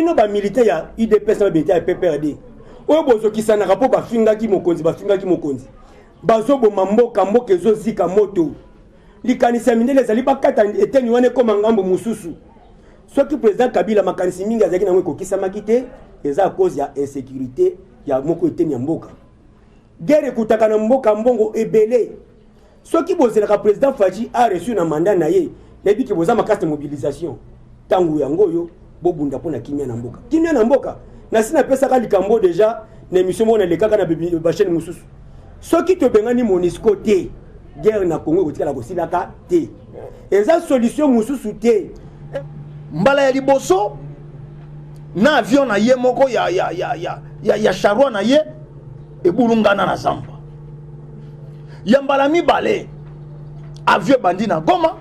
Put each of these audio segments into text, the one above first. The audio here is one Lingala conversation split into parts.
bino ba militaire ya UDPS na beta ya PPRD oyo bozo kisana rapo ba finga ki mokonzi bazo bo mboka ezozika moto likanisa mindele zali bakata eteni wane koma ngambo mususu soki président Kabila makanisi mingi azaki na kokisa makite eza cause ya insécurité ya moko eteni ya mboka guerre kutaka na mboka mbongo ebele soki bozelaka président Faji a reçu na mandat na ye yebi ki boza makasi mobilisation tangu yango yo bobunda pona kimia na mboka na sina pesa ka likambo déjà na émission mona le kaka na ba chaîne mususu soki to bengani Monisco te guerre na Congo kotika la kosilaka te eza solution mususu te mbala ya liboso na avion na ye moko ya charroi na ye ebulungana na zamba ya mbala mibale avion bandi na Goma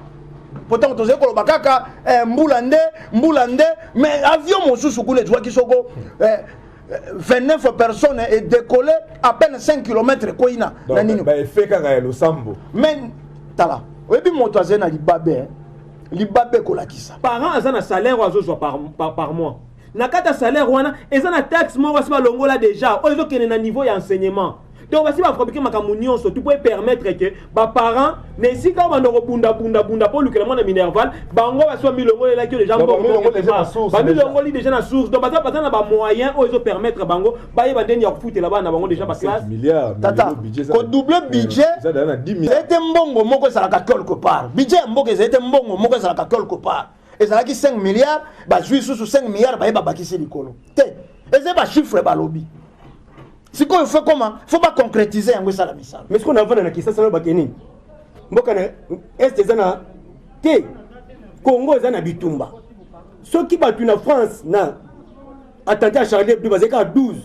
pourtant tozali koloba kaka mbula nde mais avion mosusu kule ezwaki soko 29 personnes et décollé à peine 5 km koina na nini ba effet kaka ya losambo mais tala oyebi moto azena libabe kolakisa parents azana salaire oazozwa par mois na kata salaire wana ezana taxe mo wasi balongola déjà ozo kene na niveau ya enseignement donc wasi ba fabriquer makambo nyonso tu peux permettre que ba parents ne sika ba ndoko bunda pour lukela mwana minerval bango wasi milongo la ki déjà mbongo ba milongo li déjà na source donc ba na ba moyen ozo permettre bango ba yeba ndeni ya kufutela bana bango déjà ba classe tata ko double budget c'était mbongo moko ça la quelque part budget mboko c'était mbongo moko ça la quelque part et ça qui 5 milliards ba jouer sous 5 milliards ba yeba bakisi likolo te et c'est ba chiffre ba lobby. Si quoi il faut comment? Il faut pas concrétiser un ça la mission. Mais ce qu'on a fait dans qui ça ça bakeni. Mboka na est ezana te Congo ezana bitumba. Ceux qui battu na France na attentat à Charlie Hebdo bazeka 12.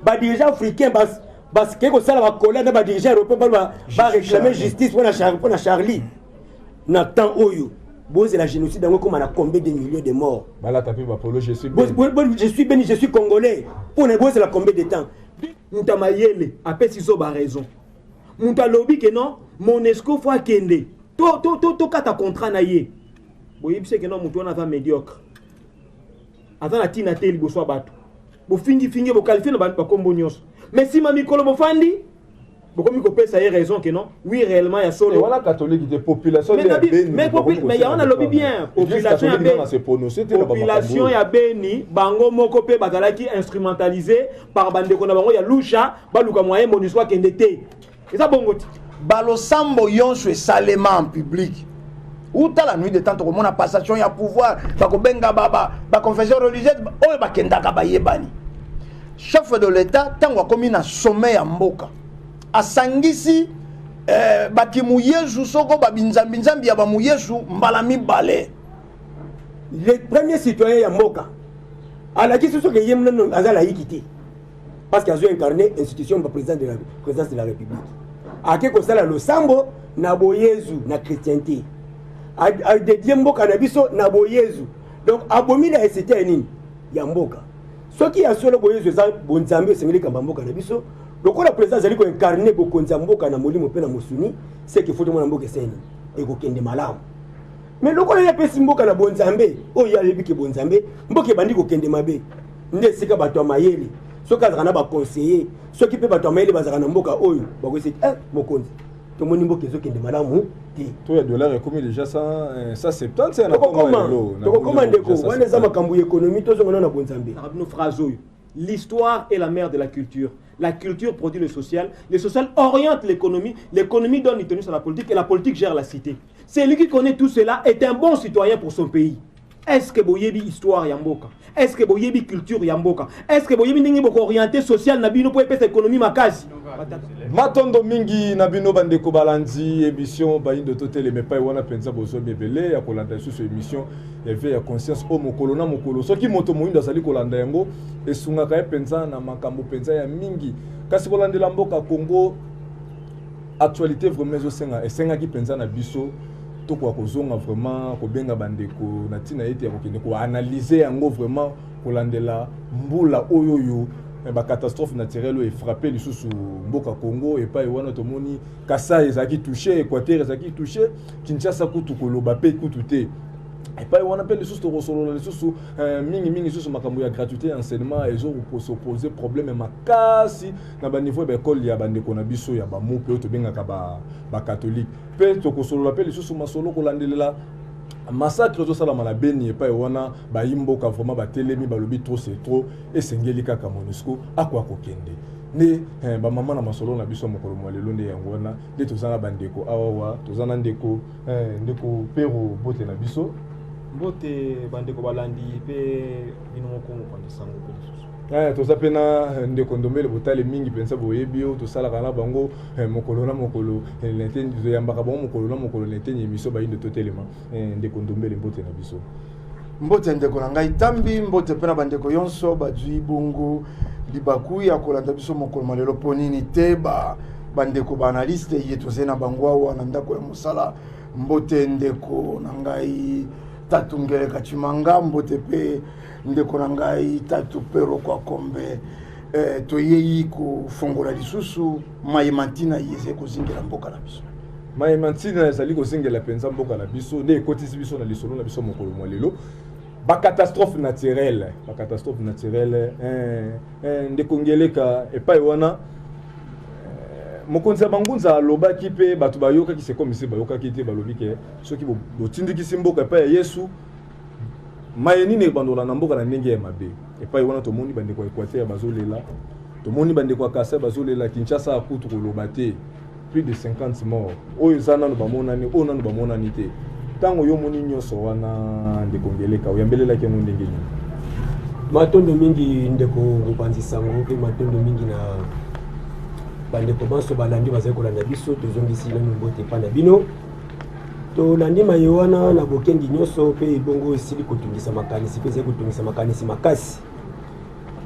Ba dirigeants africains bas que ça la colère na ba dirigeants européens ba réclamer justice pour na Charlie. Na temps oyo Boz la génocide dans comme on a combien de milliers de morts. Bala tapé ba polo je suis béni, je suis congolais. Pour ne boz la combien de temps. Mutamayele apesi zo ba raison. Muta lobby que non, Monesco faut kende. To kata contrat na ye. Boyebise que non mutu na va médiocre. Azana tina te liboso bato. Bo fingi bo qualifier na ba kombo nyos. Mais si mami kolo bo fandi beaucoup mieux que ça a raison que non oui réellement il y a solo voilà catholique de population mais il y a on a lobby bien population ya beni bango moko pe bazalaki instrumentalisé par bande ko na bango ya lusha baluka moyen moniswa kendete eza bongoti balo sambo yonso salement en public ou ta la nuit de temps comme on a passation ya pouvoir ba ko benga ba confession religieuse o ba kendaka ba yebani chef de l'état tango komi na sommet ya mboka asangisi bakimu Yesu soko babinzambi ya bamu Yesu mbala mibale le premier citoyen ya mboka alaki soso ke yemna azala yikiti parce qu'il a incarné institution de présidence de la République ake ko sala lo sambo na bo Yesu na chrétienté a de mboka na biso na bo Yesu donc abomi la c'était nini ya mboka soki ya solo bo Yesu za bonzambe sengeli kamba mboka na biso. Donc la présidence elle incarné beaucoup de mboka na molimo pe na musuni c'est qu'il faut de mboka seni et ko kende malamu mais loko ya pesi mboka na bonzambe o ya lebi ke bonzambe mboka bandi ko kende mabe nde sika bato mayele soka zana ba conseiller soki pe bato mayele bazaka na mboka oyo ba ko se mokonzi to moni mboka zo kende malamu ti to ya dollar comme déjà 170 c'est na comment ndeko wana za makambu économie to zo na bonzambe na phrase oyo l'histoire est la mère de la culture. La culture produit le social oriente l'économie, l'économie donne une tenue sur la politique et la politique gère la cité. Celui qui connaît tout cela est un bon citoyen pour son pays. Est-ce que boyebi histoire yamboka? Est-ce que boyebi culture yamboka? Est-ce que boyebi ndingi boko orienté social na bino pour epesa économie makasi? Matondo mingi na bino bandeko balandi émission bayindo totele me pa wana penza bozo bebele ya kolanda sur émission ya conscience o mokolo na mokolo soki moto moyindo azali kolanda yango esunga ka penza na makambo penza ya mingi kasi bolandela mboka Congo actualité vraiment esenga ki penza na biso to kwa kozonga vraiment ko benga bandeko na tina ete ya kokende ko analyser yango vraiment kolandela mbula oyoyo ba catastrophe naturelle est frappé lisusu mboka Congo et pas wana tomoni Kasai ezaki touché Équateur ezaki touché Kinshasa kutu koloba pe kutu te et pas on appelle les sources de resolo les sources mingi sources makambo ya gratuité enseignement et zo pour s'opposer problème makasi na ba niveau ba école ya bande ko na biso ya ba mu pe to benga ka ba catholique pe to ko solo appelle les sources masolo ko landelela massacre to sala mala beni et pas wana ba imboka vraiment ba telemi ba lobi trop c'est trop et sengeli kaka MONUSCO akwa ko kende ne ba mama na masolo na biso mokolo mwalelo nde yango wana nde tozana bandeko awawa tozana ndeko ndeko pero bote na biso mbote bandeko balandi pe bino moko mokonde sango pe lisusu toza pe na ndeko ndombele botale mingi mpenza boyebi oyo tosalaka na bango mokolo na mokolo toyambaka bango mokolo na mokolo na eteni émission bayindo totelema ndeko ndombele mbote na biso mbote ndeko na ngai tambi mbote pe na bandeko yonso bazwi bongo libaku ya kolanda biso mokolo malelo ponini te bandeko baanalyste ye toze na bango awa na ndako ya mosala mbote ndeko na ngai Tatu Ngeleka Chimanga mbote pe ndeko na ngai Tatu Pero kwa kombe toyeyi kufongola lisusu mayemantina yeze kuzingira mboka na biso mayemantina ezali kozingela penza mboka na biso nde ekotisi biso na lisolo na biso mokolo mwalelo ba catastrophe naturelle ndeko Ngeleka epai wana mokonzi bangunza alobaki pe batu bayoka ki se comme si bayoka ki te balobi ke soki botindiki simboka pa Yesu mayeni ne bandola na mboka na ndenge ya mabe et pa wana to moni bande ko Équateur bazolela to moni bande ko Kasa bazolela Kinshasa akutu koloba te plus de 50 morts oyo zana no bamonani ona no bamonani te tango yo moni nyoso wana ndeko Ngeleka oyambelela ke ndenge nini matondo mingi ndeko rubanzi sango pe matondo mingi na bandeko banso balandi bazali kolanda biso tozongisi nanu mbote pa na bino tolandi mayewana na bokengi nyonso pe ebongo esili kotungisa makanisi pe ezali kotungisa makanisi makasi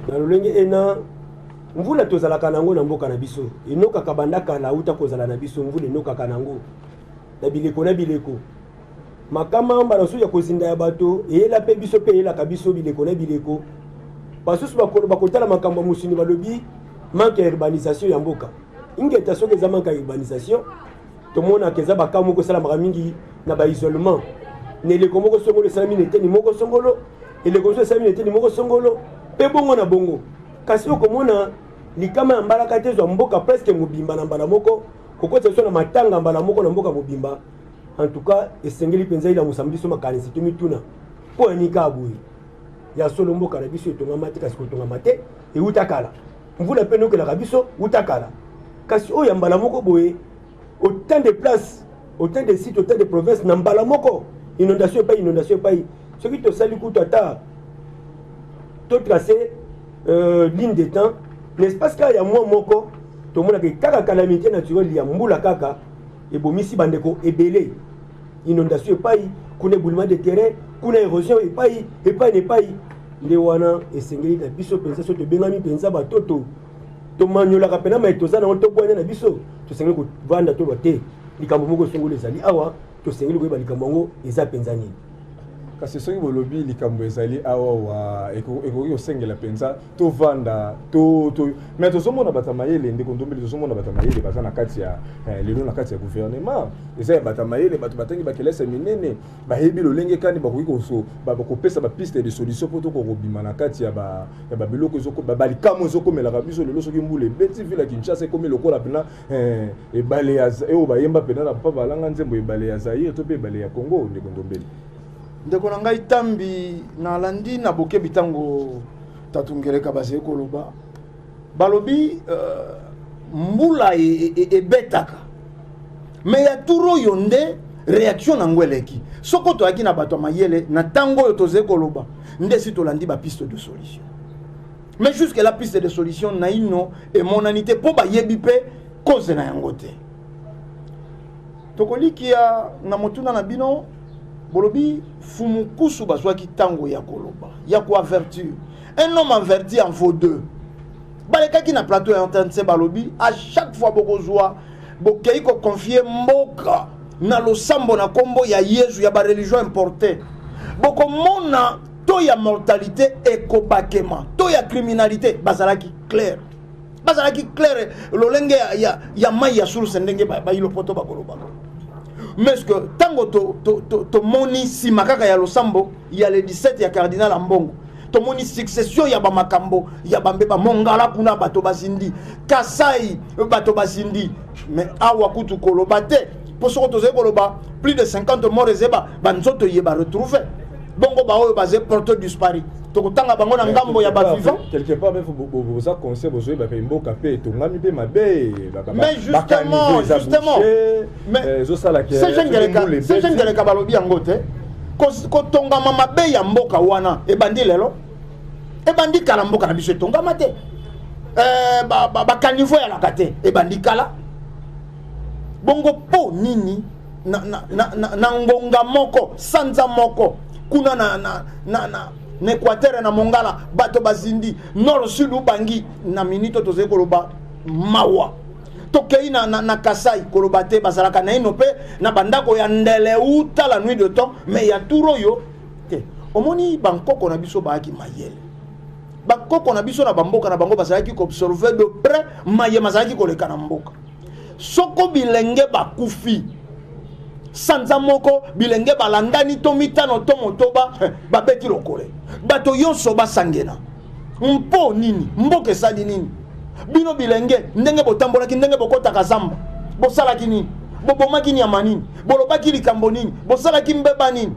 na lolenge ena mvula tozalaka nango na mboka na biso enokaka bandaka la uta kozala na biso mvula enokaka nango na bileko makama mbala ya kozinda ya bato eyela pe biso pe eyelaka biso bileko na bileko basusu bakotala makambo musini balobi manque ya urbanisation ya mboka ingeta soki eza manque ya urbanisation tomona keza bakamu ko sala mingi na ba isolement neleko moko songolo esala mineteni moko songolo eleko so esala mineteni moko songolo pe bongo na bongo kasi okomona likama ya mbalaka te zwa mboka presque mobimba na mbala moko kokotisa biso na matanga mbala moko na mboka mobimba en tout cas esengeli penza ila mosambiso makanisi tomituna po enika aboyi ya solo mboka na biso etongama te kasi kotongama te eutakala mvula pe nokelaka biso utakala kasi oyo ya mbala moko boye autant de places autant de sites autant de provinces na mbala moko inondation epai soki tosali kutu ata to tracer ligne de temps l'espace kaka ya mwa moko tomonaka kaka calamité naturelle ya mbula kaka ebomisi bandeko ebele inondation epai kuna éboulement de terrain kuna érosion epai nde wana esengeli na biso penza so tobengami penza batoto tomanyolaka pena mai toza nango tobwanya na biso tosengeli kovanda to bate likambo moko esongolo ezali awa tosengeli koyeba likambo yango eza penza nini kasi soki bolobi likambo ezali awa ekoki kosengela penza tovanda mais tozomona bato ya mayele ndeko ndombeli tozomona bato ya mayele baza na kati ya lelo na kati ya gouvernement eza ya bato ya mayele bato batangi bakelese minene bayebi lolenge kani bakoki kopesa bapiste de solution mpo tokokobima na kati ya babiloko balikamo ezokomelaka biso lelo soki mbula ebeti ville ya Kinshasa ekomi lokola pena ebale oyo bayemba pena na papa balanga nzembo ebale ya Zaire to mpe ebale ya Congo ndeko ndombeli ndeko na ngai tambi na landi na bokebi tango Tatu Ngeleka bazali koloba balobi mbula ebetaka me ya turo yonde réaction nango eleki soko toyaki na bato ya mayele na tango oyo tozali koloba nde si tolandi bapiste de solution mais jusque la piste de solution na ino emonani te mpo bayebi mpe cause na yango te tokolikia na motuna na bino bolobi fumukusu bazwaki tango ya koloba ya koavertir un homme averti en vaut deux balekaki na plateau ya antenne balobi à chaque fois bokozwa bokei ko confier mboka na losambo na kombo ya Yesu ya ba religion importée bokomona to ya mortalité ekobakema to ya criminalité bazalaki clair lolenge ya mai ya source ndenge ba ilopoto bakoloba mais ce que tango to moni simakaka ya losambo il y a le 17 ya cardinal Ambongo to moni succession ya ba makambo ya bambeba mongala kuna bato basindi Kasai bato basindi mais awa kutu koloba te pour ce que to koloba plus de 50 morts ezeba banzoto yeba retrouver bongo ba oyo bazé porteur disparu tokutanga bango na ngambo ya ba vivant quelque part même vous ça conseil vous ba mboka pe to ngami pe mabe mais justement mais zo sala ke c'est jengele ka balobi yango te ko tonga mama be ya mboka wana e bandi lelo e bandi kala mboka na biso tonga mate ba kanivo ya la kate e bandi kala bongo po nini na ngonga moko sanza moko kuna na Équateur na Mongala bato bazindi nord sud ubangi na minito toze koloba mawa tokei na Kasai koloba te bazalaka na ino pe na bandako ya ndele uta la nuit de temps mais ya turo yo te omoni bankoko na biso baaki mayele bakoko na biso na bamboka na bango bazalaki ko observer de près maye mazalaki koleka na mboka soko bilenge bakufi sanza moko bilenge balandani to mitano to motoba babeti lokole bato yonso basangena mpo nini mboke sali nini bino bilenge ndenge botambolaki ndenge bokotaka zamba bosalaki nini bobomaki nyama nini bolobaki likambo nini bosalaki mbeba nini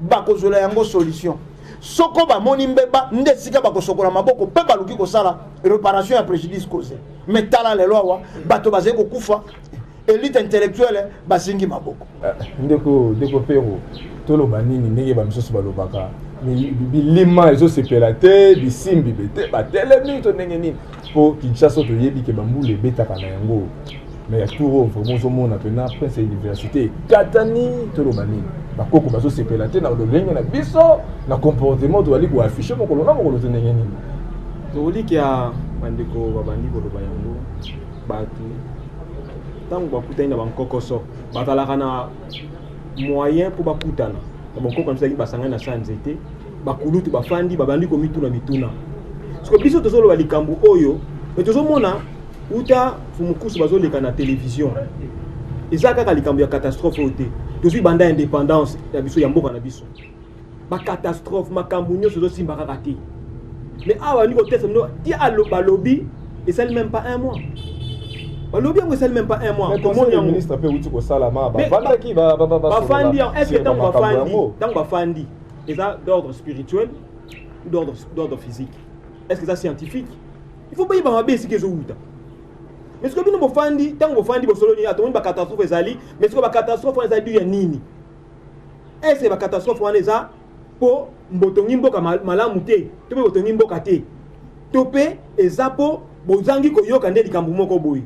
bakozola yango solution soko bamoni mbeba nde sika bakosokola maboko pe baluki kosala réparation ya préjudice causé mais tala lelo awa bato bazali kokufa élite intellectuelle basingi maboko ndeko pero toloba nini ndenge bamisoso balobaka bilima ezosepela te bisimbi bete batelemi to ndenge nini po Kinshasa toyebi ke bambula ebetaka na yango mais ya turo vraiment ozomona pena prince ya université katani toloba nini bakoko bazosepela te na lolenge na biso na comportement tobali koaffiche mokolo na mokolo te ndenge nini toliki ya bandeko babandi koloba yango bato tango bakutani na bankokoso bazalaka na moyen pour bakutana na bankoko misaki basangani na sa nzete bakulutu bafandi babandi komituna mituna parce que biso tozoloba likambo oyo mais tozomona uta fumukusu bazoleka na télévision eza kaka likambo ya catastrophe oyo te tozwi banda indépendance ya biso ya mboka na biso bacatastrophe makambo nyonso ezosimba kaka te mais awa ndiko tesa mino ti balobi esali même pas un mois balobi yango esali même pas un mois komoni yango ministre pe uti kosalama bafandaki bafandi est-ce que tango bafandi eza d'ordre spirituel ou d'ordre physique est-ce que ça scientifique il faut bayeba mabe esika ezowuta mais ce que bino bofandi tango bofandi bosoloni atomoni bacatastrophe ezali mais ce que bacatastrophe wana ezali ya nini est-ce que bacatastrophe wana eza po mbotongi mboka malamu te to pe botongi mboka te to pe eza po bozangi koyoka nde likambo moko boye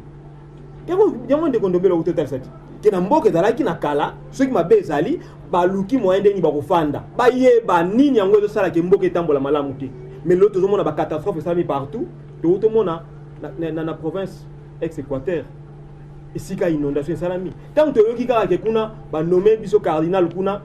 yango ndeko ndombela utotalisa ke na mboka ezalaki na kala soki mabe ezali baluki moyen ndeni bakofanda bayeba nini yango ezosalaka mboka etambola malamu te mais lelo tozomona bacatastrophe esalami partout totomona na province ex-Équateur esika inondation esalami ntango toyoki kaka ke kuna banome biso cardinal kuna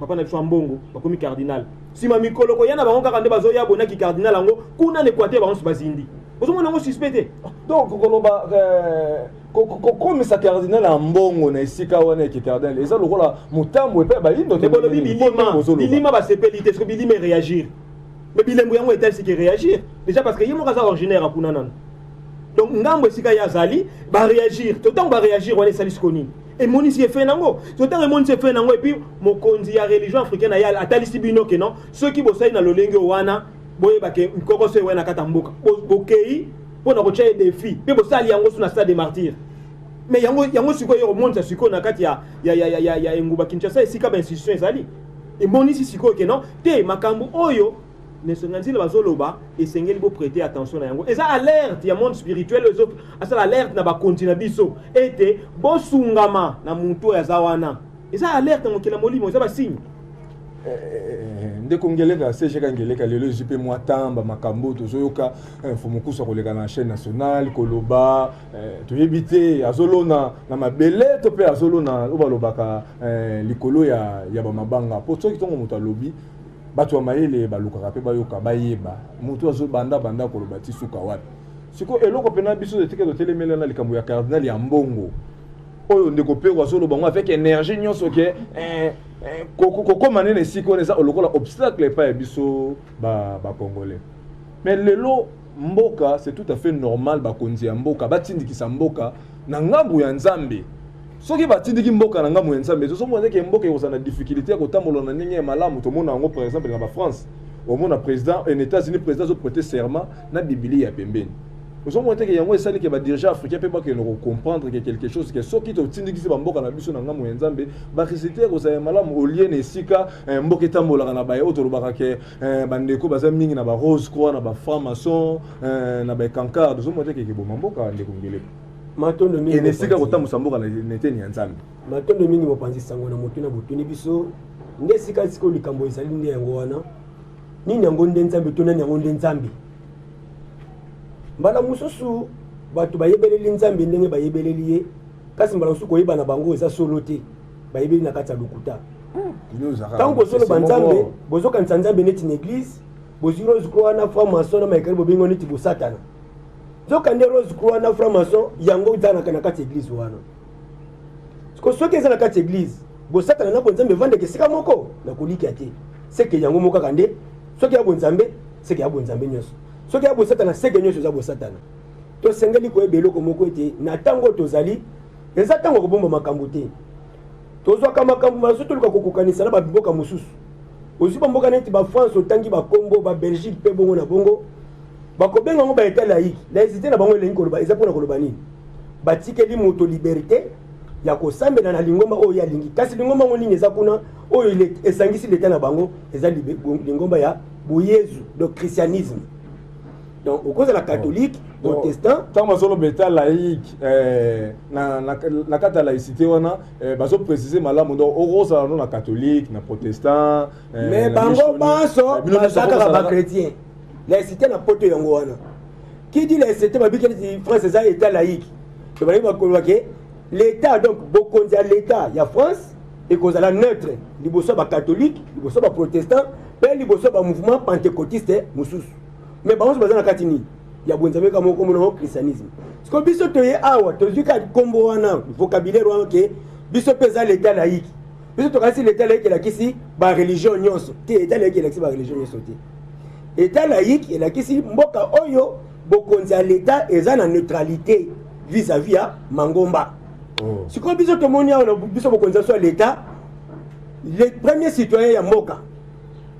papa na biso Ambongo bakomi cardinal sima mikolo koyana bango kaka nde bazoya bonaki cardinal yango kuna na Équateur bango bazindi ozomona yango suspecté donc koloba kokomisa cardinal Ambongo na esika wana ke cardinal eza lokola mutambo epe bayindo te bolobi bilima basepeli te ce que bilima réagir mais bilembo yango etal c'est que réagir déjà parce que yemo kaza originaire akuna nana donc ngambo esika ya zali ba réagir tout temps ba réagir wana sali skoni et monisi fait nango tout temps monisi fait nango et puis mokonzi ya religion africaine ya atalisi bino ke non ceux qui bosai na lolenge wana boye ba ke kokoso wana kata mboka bokei pona ko chaye défi pe bosali yango suna stade des martyrs mais yango sikoyo monde sa sikoyo na kati ya nguba Kinshasa esika ba institution ezali et monisi sikoyo ke non te makambo oyo nesonganzile bazoloba esengeli bo prêter attention na yango eza alerte ya monde spirituel ezo asala alerte na ba continent biso ete bosungama na muntu ya zawana eza alerte mokela molimo eza ba signe ndeko ngeleka sejeka ngeleka lelo jipe mwatamba makambo tozoyoka fumukusa koleka na chaîne nationale koloba toyebite azolona na mabele to pe azolona obalobaka likolo ya ba mabanga po soki tongo moto alobi bato wa mayele balukaka pe bayoka bayeba mutu azobanda koloba ti suka wapi siko eloko pena biso etike to telemela na likambo ya cardinal ya Ambongo oyo ndeko pe kwa solo bango avec énergie nyonso ke kokoma nene siko neza olokola obstacle pa ya biso ba congolais. Mais lelo mboka c'est tout à fait normal bakonzi ya mboka batindikisa mboka na ngambu ya nzambe. Soki batindiki mboka na ngambu ya nzambe so mo ke mboka ekozana difficulté ya kotambola na ndenge ya malamu to mona ngo par exemple na ba France au monde président en États-Unis président zo prêter serment na Bible ya pembeni. Nous sommes montrés que yango esali ke ba dirigeants africains pe ba ke no comprendre que quelque chose que soki to tindiki ba mboka na biso na ngambu ya nzambe ba réciter kozala malamu au lieu esika mboka etambola na ba yo to lobaka ke bandeko baza mingi na ba rose croix na ba franc-maçon na ba kankar nous sommes montrés que bo mboka ndeko ngele matondo mingi enesika kotambusa mboka na neteni ya nzambe matondo mingi mopanzi sango na motu na botuni biso nde sika siko likambo ezali nde yango wana nini yango nde nzambe to nani yango nde nzambe mbala mususu batu bayebeleli nzambe ndenge bayebeleli ye kasi mbala mususu koyeba na bango eza solo te bayebeli na kati ya lokuta tango solo banzambe bozokanisa nzambe neti na église bozwi rose croix na franc-maçon na maekali bobengo neti bosatana zokande rose croix na franc-maçon yango ezalaka na kati ya église wana soki eza na kati ya église bosatana na bonzambe evandeke esika moko na kolikia te seke yango moko kaka nde soki ya bonzambe seke ya bonzambe nyonso soki ya bosatana seke nyonso eza bosatana tosengeli koyeba eloko moko ete na ntango tozali eza ntango kobomba makambo te tozwaka makambo maso toluka kokokanisa na bamboka mosusu ozwi bamboka neti bafrance otangi bakombo babelgique mpe bongo na bongo bakobenga ngo baeta laïque laïcité na bango elengi koloba eza mpona koloba nini batikeli moto liberté ya kosambela na lingomba oyo alingi kasi lingomba ngo nini eza kuna oyo esangisi leta na bango eza lingomba ya boyezu donc christianisme donc okozala catholique protestant tant mazolo beta laïque na kata laïcité wana bazo préciser malamu donc okozala no na catholique na protestant mais bango baso bazaka ba chrétien laïcité na poto yango wana qui dit laïcité babikeli France eza état laïque to bali bakoloba ke l'état donc bokonzi ya l'état ya France ekozala neutre liboso ba catholique liboso ba protestant pe liboso ba mouvement pentecôtiste mosusu mais bango baza na kati ni ya bonzambe kama ko mono christianisme siko biso toye awa tozika kombo wana vocabulaire wana ke biso peza l'état laïque biso tokasi l'état laïque la kisi ba religion nyonso te état laïque la kisi ba religion nyonso te état laïque la kisi mboka oyo bokonzi ya l'état eza na neutralité vis-à-vis ya mangomba siko biso tomoni awa biso bokonzi so l'état les premiers citoyens ya mboka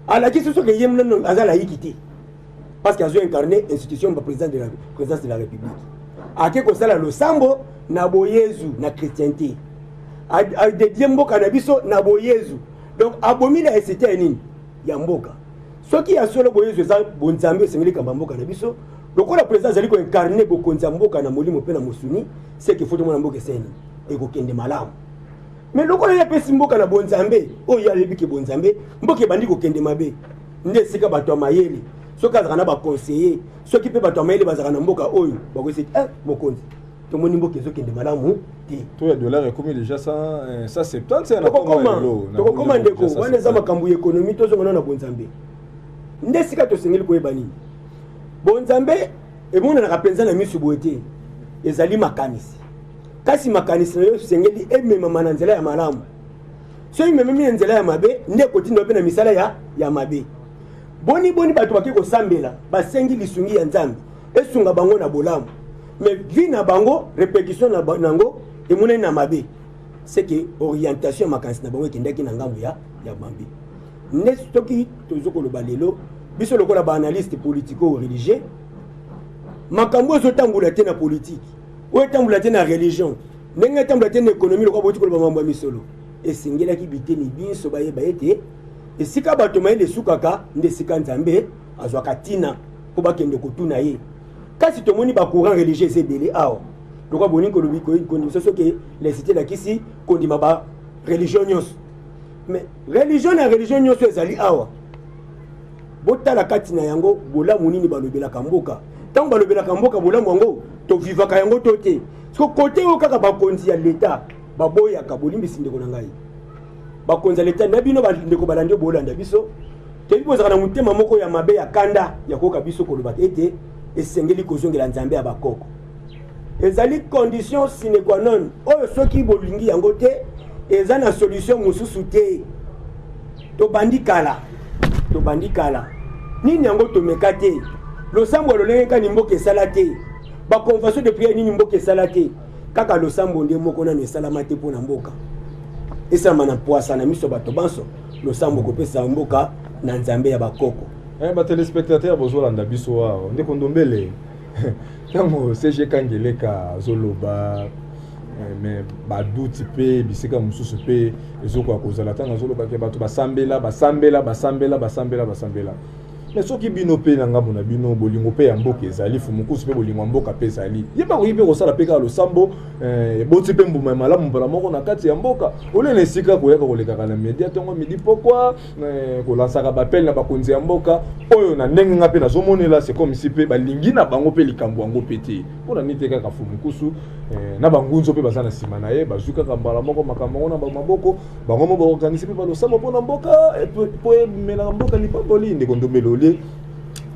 ala kisi so ke yemna aza laïque te parce qu'il a incarné l'institution de présidence de la République. Ake kosala lo sambo na boyezu na chrétienté. A dédié mboka na biso na boyezu. Donc abomi la ST nini ya mboka. Soki ya solo boyezu za bonzambe sengeli kamba mboka na biso. Donc la présidence ali ko incarner bokonza mboka na molimo pe na mosuni, c'est que faut mona mboka seni e ko kende malamu. Mais lokola ya pesi mboka na bonzambe, o ya lebi ke bonzambe, mboka bandi ko kende mabe. Nde sika bato mayele. Soki azaka ba conseiller soki pe bato amayele bazaka na mboka oyo bakosi mokonzi tomoni mboka ezokende malamu te to ya dollar ekomi déjà 170 c'est na tokokoma ndeko wana eza makambo ya économie tozongana na bonzambe nde sika tosengeli koyeba nini bonzambe emonanaka mpenza na miso boye te ezali makanisi kasi makanisi na yo sengeli ememama na nzela ya malamu so emememi na nzela ya mabe nde kotinda mpe na misala ya mabe boni bato baki kosambela basengi lisungi ya nzambe esunga bango na bolamu mais vi na bango répétition na bango emonani na mabe c'est que orientation ya makanisi na bango ekendaki na ngambo ya mabe nde soki tozokoloba lelo biso lokola baanalyste politico religieux makambo ezotambola te na politique oyo etambola te na religion ndenge etambola te na économie lokola boti koloba mambo ya misolo esengelaki biteni biso bayeba ete esika bato mayele sukaka nde sika nzambe azwaka tina po bakende kotuna ye kasi tomoni bacourant religieux ebele awa lokwa boni kolobi kondimisa soki laïcité lakisi kondima ba religion nyonso mais religion na religion nyonso ezali awa botala kati na yango bolamu nini balobelaka mboka ntango balobelaka mboka bolamu yango tovivaka yango to te siko kote oyo kaka bakonzi ya l'état baboyaka bolimbisi ndeko na ngai bakonza leta na bino bandeko balandi bolanda biso tebi bozaka na mutema moko ya mabe ya kanda ya koka biso koloba ete esengeli kozongela nzambe ya bakoko ezali condition sine qua non oyo soki bolingi yango te eza na solution mosusu te tobandi kala nini yango tomeka te losambo lolenge kani mboka esala te baconvention de prière nini mboka esala te kaka losambo nde moko nano esalama te mpo na mboka esalama na poasa na miso bato banso losambo kopesa mboka na nzambe ya bakoko batelespectateur bozolanda biso awa ndeko ndombele ntango CG Kangeleka azoloba mais baduti mpe bisika mosusu mpe ezokoka kozala ntango azolobaki bato basambela mais soki bino mpe na ngambo na bino bolingo mpe ya mboka ezali fumukusu mpe bolingo ya mboka mpe ezali ye bakoki mpe kosala mpe kaka losambo boti mpe mbuma ya malamu mbala moko na kati ya mboka olela esika koyaka kolekaka na media ntongo midi pokwa kolansaka bapele na bakonzi ya mboka oyo na ndenge nga mpe nazomonela c'est comme si mpe balingi na bango mpe likambo yango mpe te mpona nini te kaka fumukusu na bangunzo mpe baza na nsima na ye bazwi kaka mbala moko makambo yango na bamaboko bango mo baorganise mpe balosambo mpona mboka po emelaka mboka lipamboli ndeko ndombelo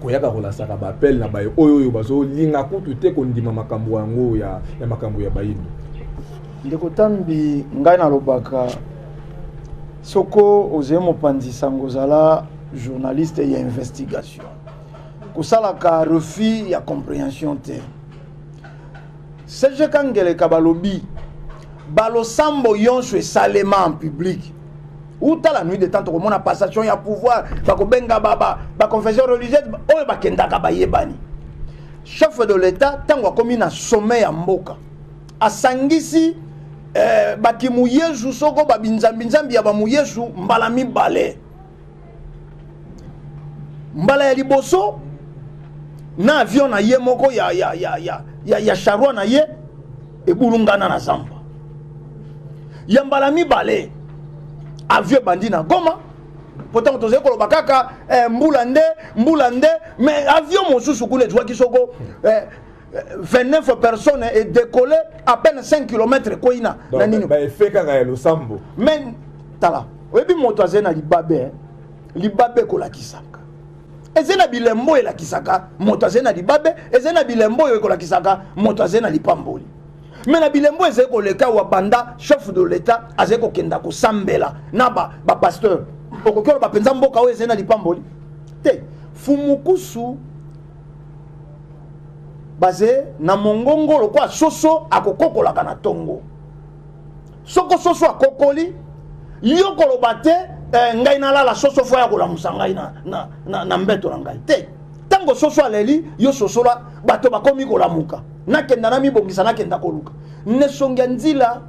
koyaka kolasaka bapele na baye oyo bazolinga kutu te kondima makambo yango ya makambo ya bayino ndeko Tambi ngai nalobaka soko oze mopanzi sango zala journaliste ya investigation kosalaka refus ya compréhension te CG Kangeleka balobi balosambo yonso esalema en public ou ta la nuit de temps comme on a passation ya pouvoir bako benga ba confession religieuse oyo bakendaka bayebani chef de l'état tango akomi na sommet ya mboka asangisi bakimu Yesu soko babinzambi ya bamu Yesu mbala mibale mbala ya liboso na avion na ye moko ya charroi na ye ebulungana na zamba ya mbala mibale avion bandi na Goma pourtant toze koloba kaka mbula nde mais avion mosusu kule zwaki soko 29 personnes et décollé à peine 5 km koina na nini ba efeka ga losambo mais tala oyebi moto azena libabe kolakisaka ezena bilembo elakisaka moto azena libabe ezena bilembo kolakisaka moto azena lipamboli mais na bilembo ezeko leka wa banda chef de l'état azeko kenda ko sambela na ba pasteur okokyo ba penza mboka o ezena lipamboli te fumukusu basé na mongongo lokwa soso akokokola kana tongo soko soso akokoli yokolo bate ngai na la soso fo ya kola musangai na mbeto na ngai te tango soso aleli yo soso la bato bakomi kola muka nakenda na mibongisa nakenda koluka nesongia nzila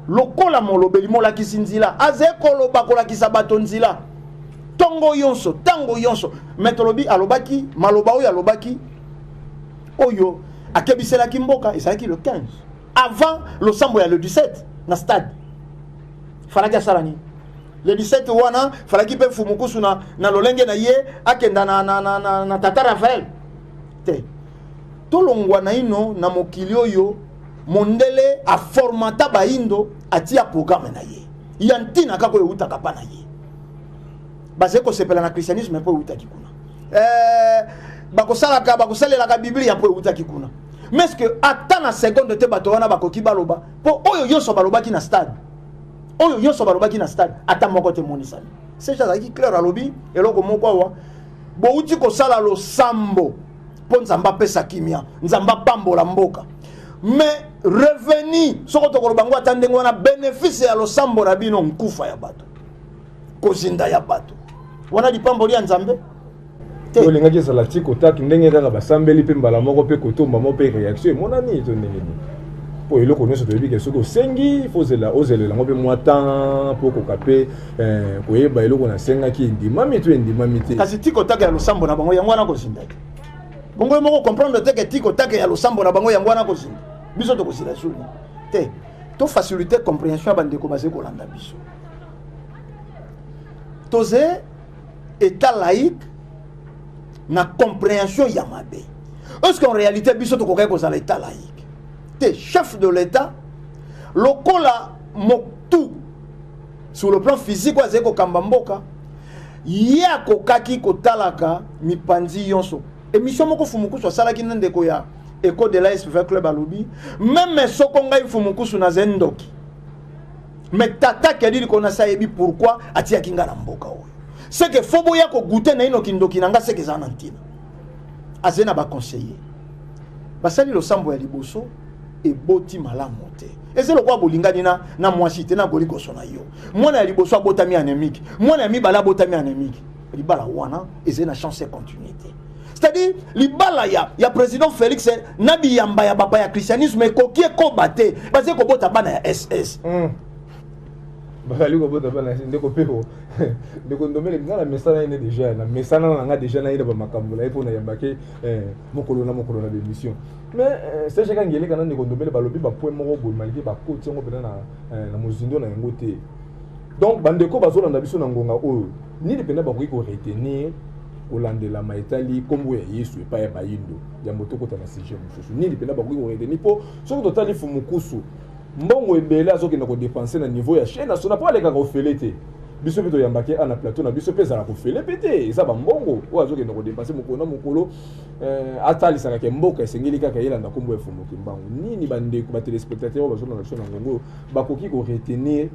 lokola molobeli molakisi nzila azekolo bakolakisa bato nzila tongo yonso tango yonso metolobi alobaki maloba oyo alobaki oyo akebiselaki mboka esalaki le 15 avant le sambo ya le 17 na stade falaki asalani le 17 wana falaki pe fumukusu na lolenge na ye akenda na tata Rafael te tolongwa na ino na mokili oyo mondele a formata baindo atia programme na ye yantina kako eutaka pa na ye bazeko sepela na christianisme po eutaki kuna bakosalelaka biblia po eutaki kuna mais que ata na seconde te bato wana bakoki baloba po oyo yonso balobaki na stade ata moko te monisani c'est ça qui clair alobi eloko moko awa bouti kosala losambo po nzamba pesa kimia nzamba pambola mboka mais revenu soko to kolobango atandenge wana bénéfice ya losambo na bino nkufa ya bato kozinda ya bato wana lipamboli ya nzambe te olinga ki sala tiko taki ndenge kaka basambeli pe mbala moko pe kotomba mo pe réaction monani to ndenge ni po eloko nyonso toyebi ke soko sengi fozela ozelela ngo pe mwatan po kokape koyeba eloko na senga ki ndimami to ndimami te kasi tiko taki ya losambo na bango yango wana kozinda bongo moko comprendre te ke tiko taki ya losambo na bango yango wana kozinda biso to kosila suni te to faciliter compréhension bandeko basé kolanda biso toze état laïque na compréhension ya mabe est-ce qu'en réalité biso to kokai kozala état laïque te chef de l'état lokola moktu sur le plan physique wa zeko kamba mboka ya kokaki kotalaka mipanzi yonso émission moko fumukusu asalaki ndeko ya écho de l'ASV Club à Lobby, même Sokonga Fumukusu na Zendoki. Mais tata qui a dit qu'on a ça et pourquoi atia kinga na mboka oyo. C'est que faut boya ko goûter na ino kindoki nanga c'est que ça nantina. Azena ba conseiller. Basali lo sambo ya liboso et boti malamu te. Et c'est le quoi bolingani na mwasi te na boliko sona yo. Mwana ya liboso abotami anémique. Mwana ya mibala abotami anémique. Libala wana ezena chance de continuité. C'est-à-dire, libala ya président Félix nabi yamba ya baba ya christianisme et kokie ko baté parce que bota bana ya SS. Bazali ko bota bana ndeko peko. Ndeko ndomele ngala mesana ine déjà na mesana nga déjà na ina ba makambo la ipo na yambake mokolo na émission. Mais c'est chacun ngele kana ndeko ndomele balobi ba point moko bo malgré ba ko tsengo pena na mozindo na ngote. Donc bandeko bazolanda biso na ngonga oyo ni dependa ba ko retenir olandela maitali kombo ya Yesu epa ya bayindo ya moto kota na sujet mususu ni dependa ba ko retenir po soko totali fumukusu mbongo ebele azokenda ko dépenser na niveau ya chaîne nationale pour aller ka ofelete biso peto yambake ana plateau na biso pesa la ko fele pété eza ba mbongo o azokenda ko dépenser mokolo atali saka ke mboka esengeli kaka yelanda kombo ya fumuki mbango nini bandeko ba téléspectateurs bazona na chaîne ngongo bakoki ko retenir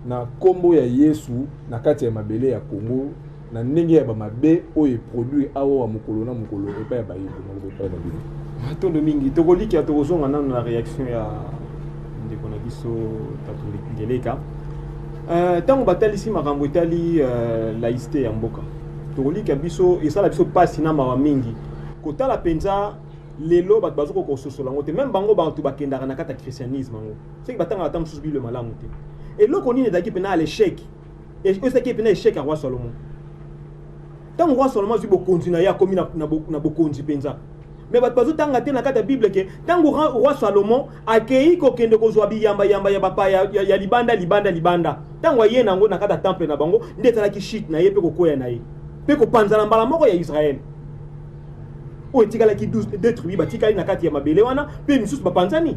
na kombo ya Yesu na kati ya mabele ya Congo na ndenge ya ba mabe oyo produit awo wa mokolo na mokolo epa ya bayindo na epa ya bayindo atondo mingi tokoliki atokozonga nano na réaction ya ndeko na biso tatulikeleka tango batalisi makambo etali laïcité ya mboka tokoliki biso esala biso pasi na mawa mingi kotala penza lelo bato bazoko kososola ngo te même bango bantu bakendaka na kata christianisme ngo c'est batanga ata mususu bile malamu te et loko nini ezalaki pena à l'échec et ezalaki pena échec à roi Salomon tango roi Salomon zwi bokonzi na ya komi na bokonzi penza mais bato bazotanga te na kata bible ke tango roi Salomon akei kokende kozwa biyamba ya bapa ya libanda tango aye nango na kata temple na bango nde ezalaki shit na ye pe kokoya na ye pe kopanzana mbala moko ya Israël o etikalaki 12 détruit batikali na kati ya mabele wana pe misusu bapanzani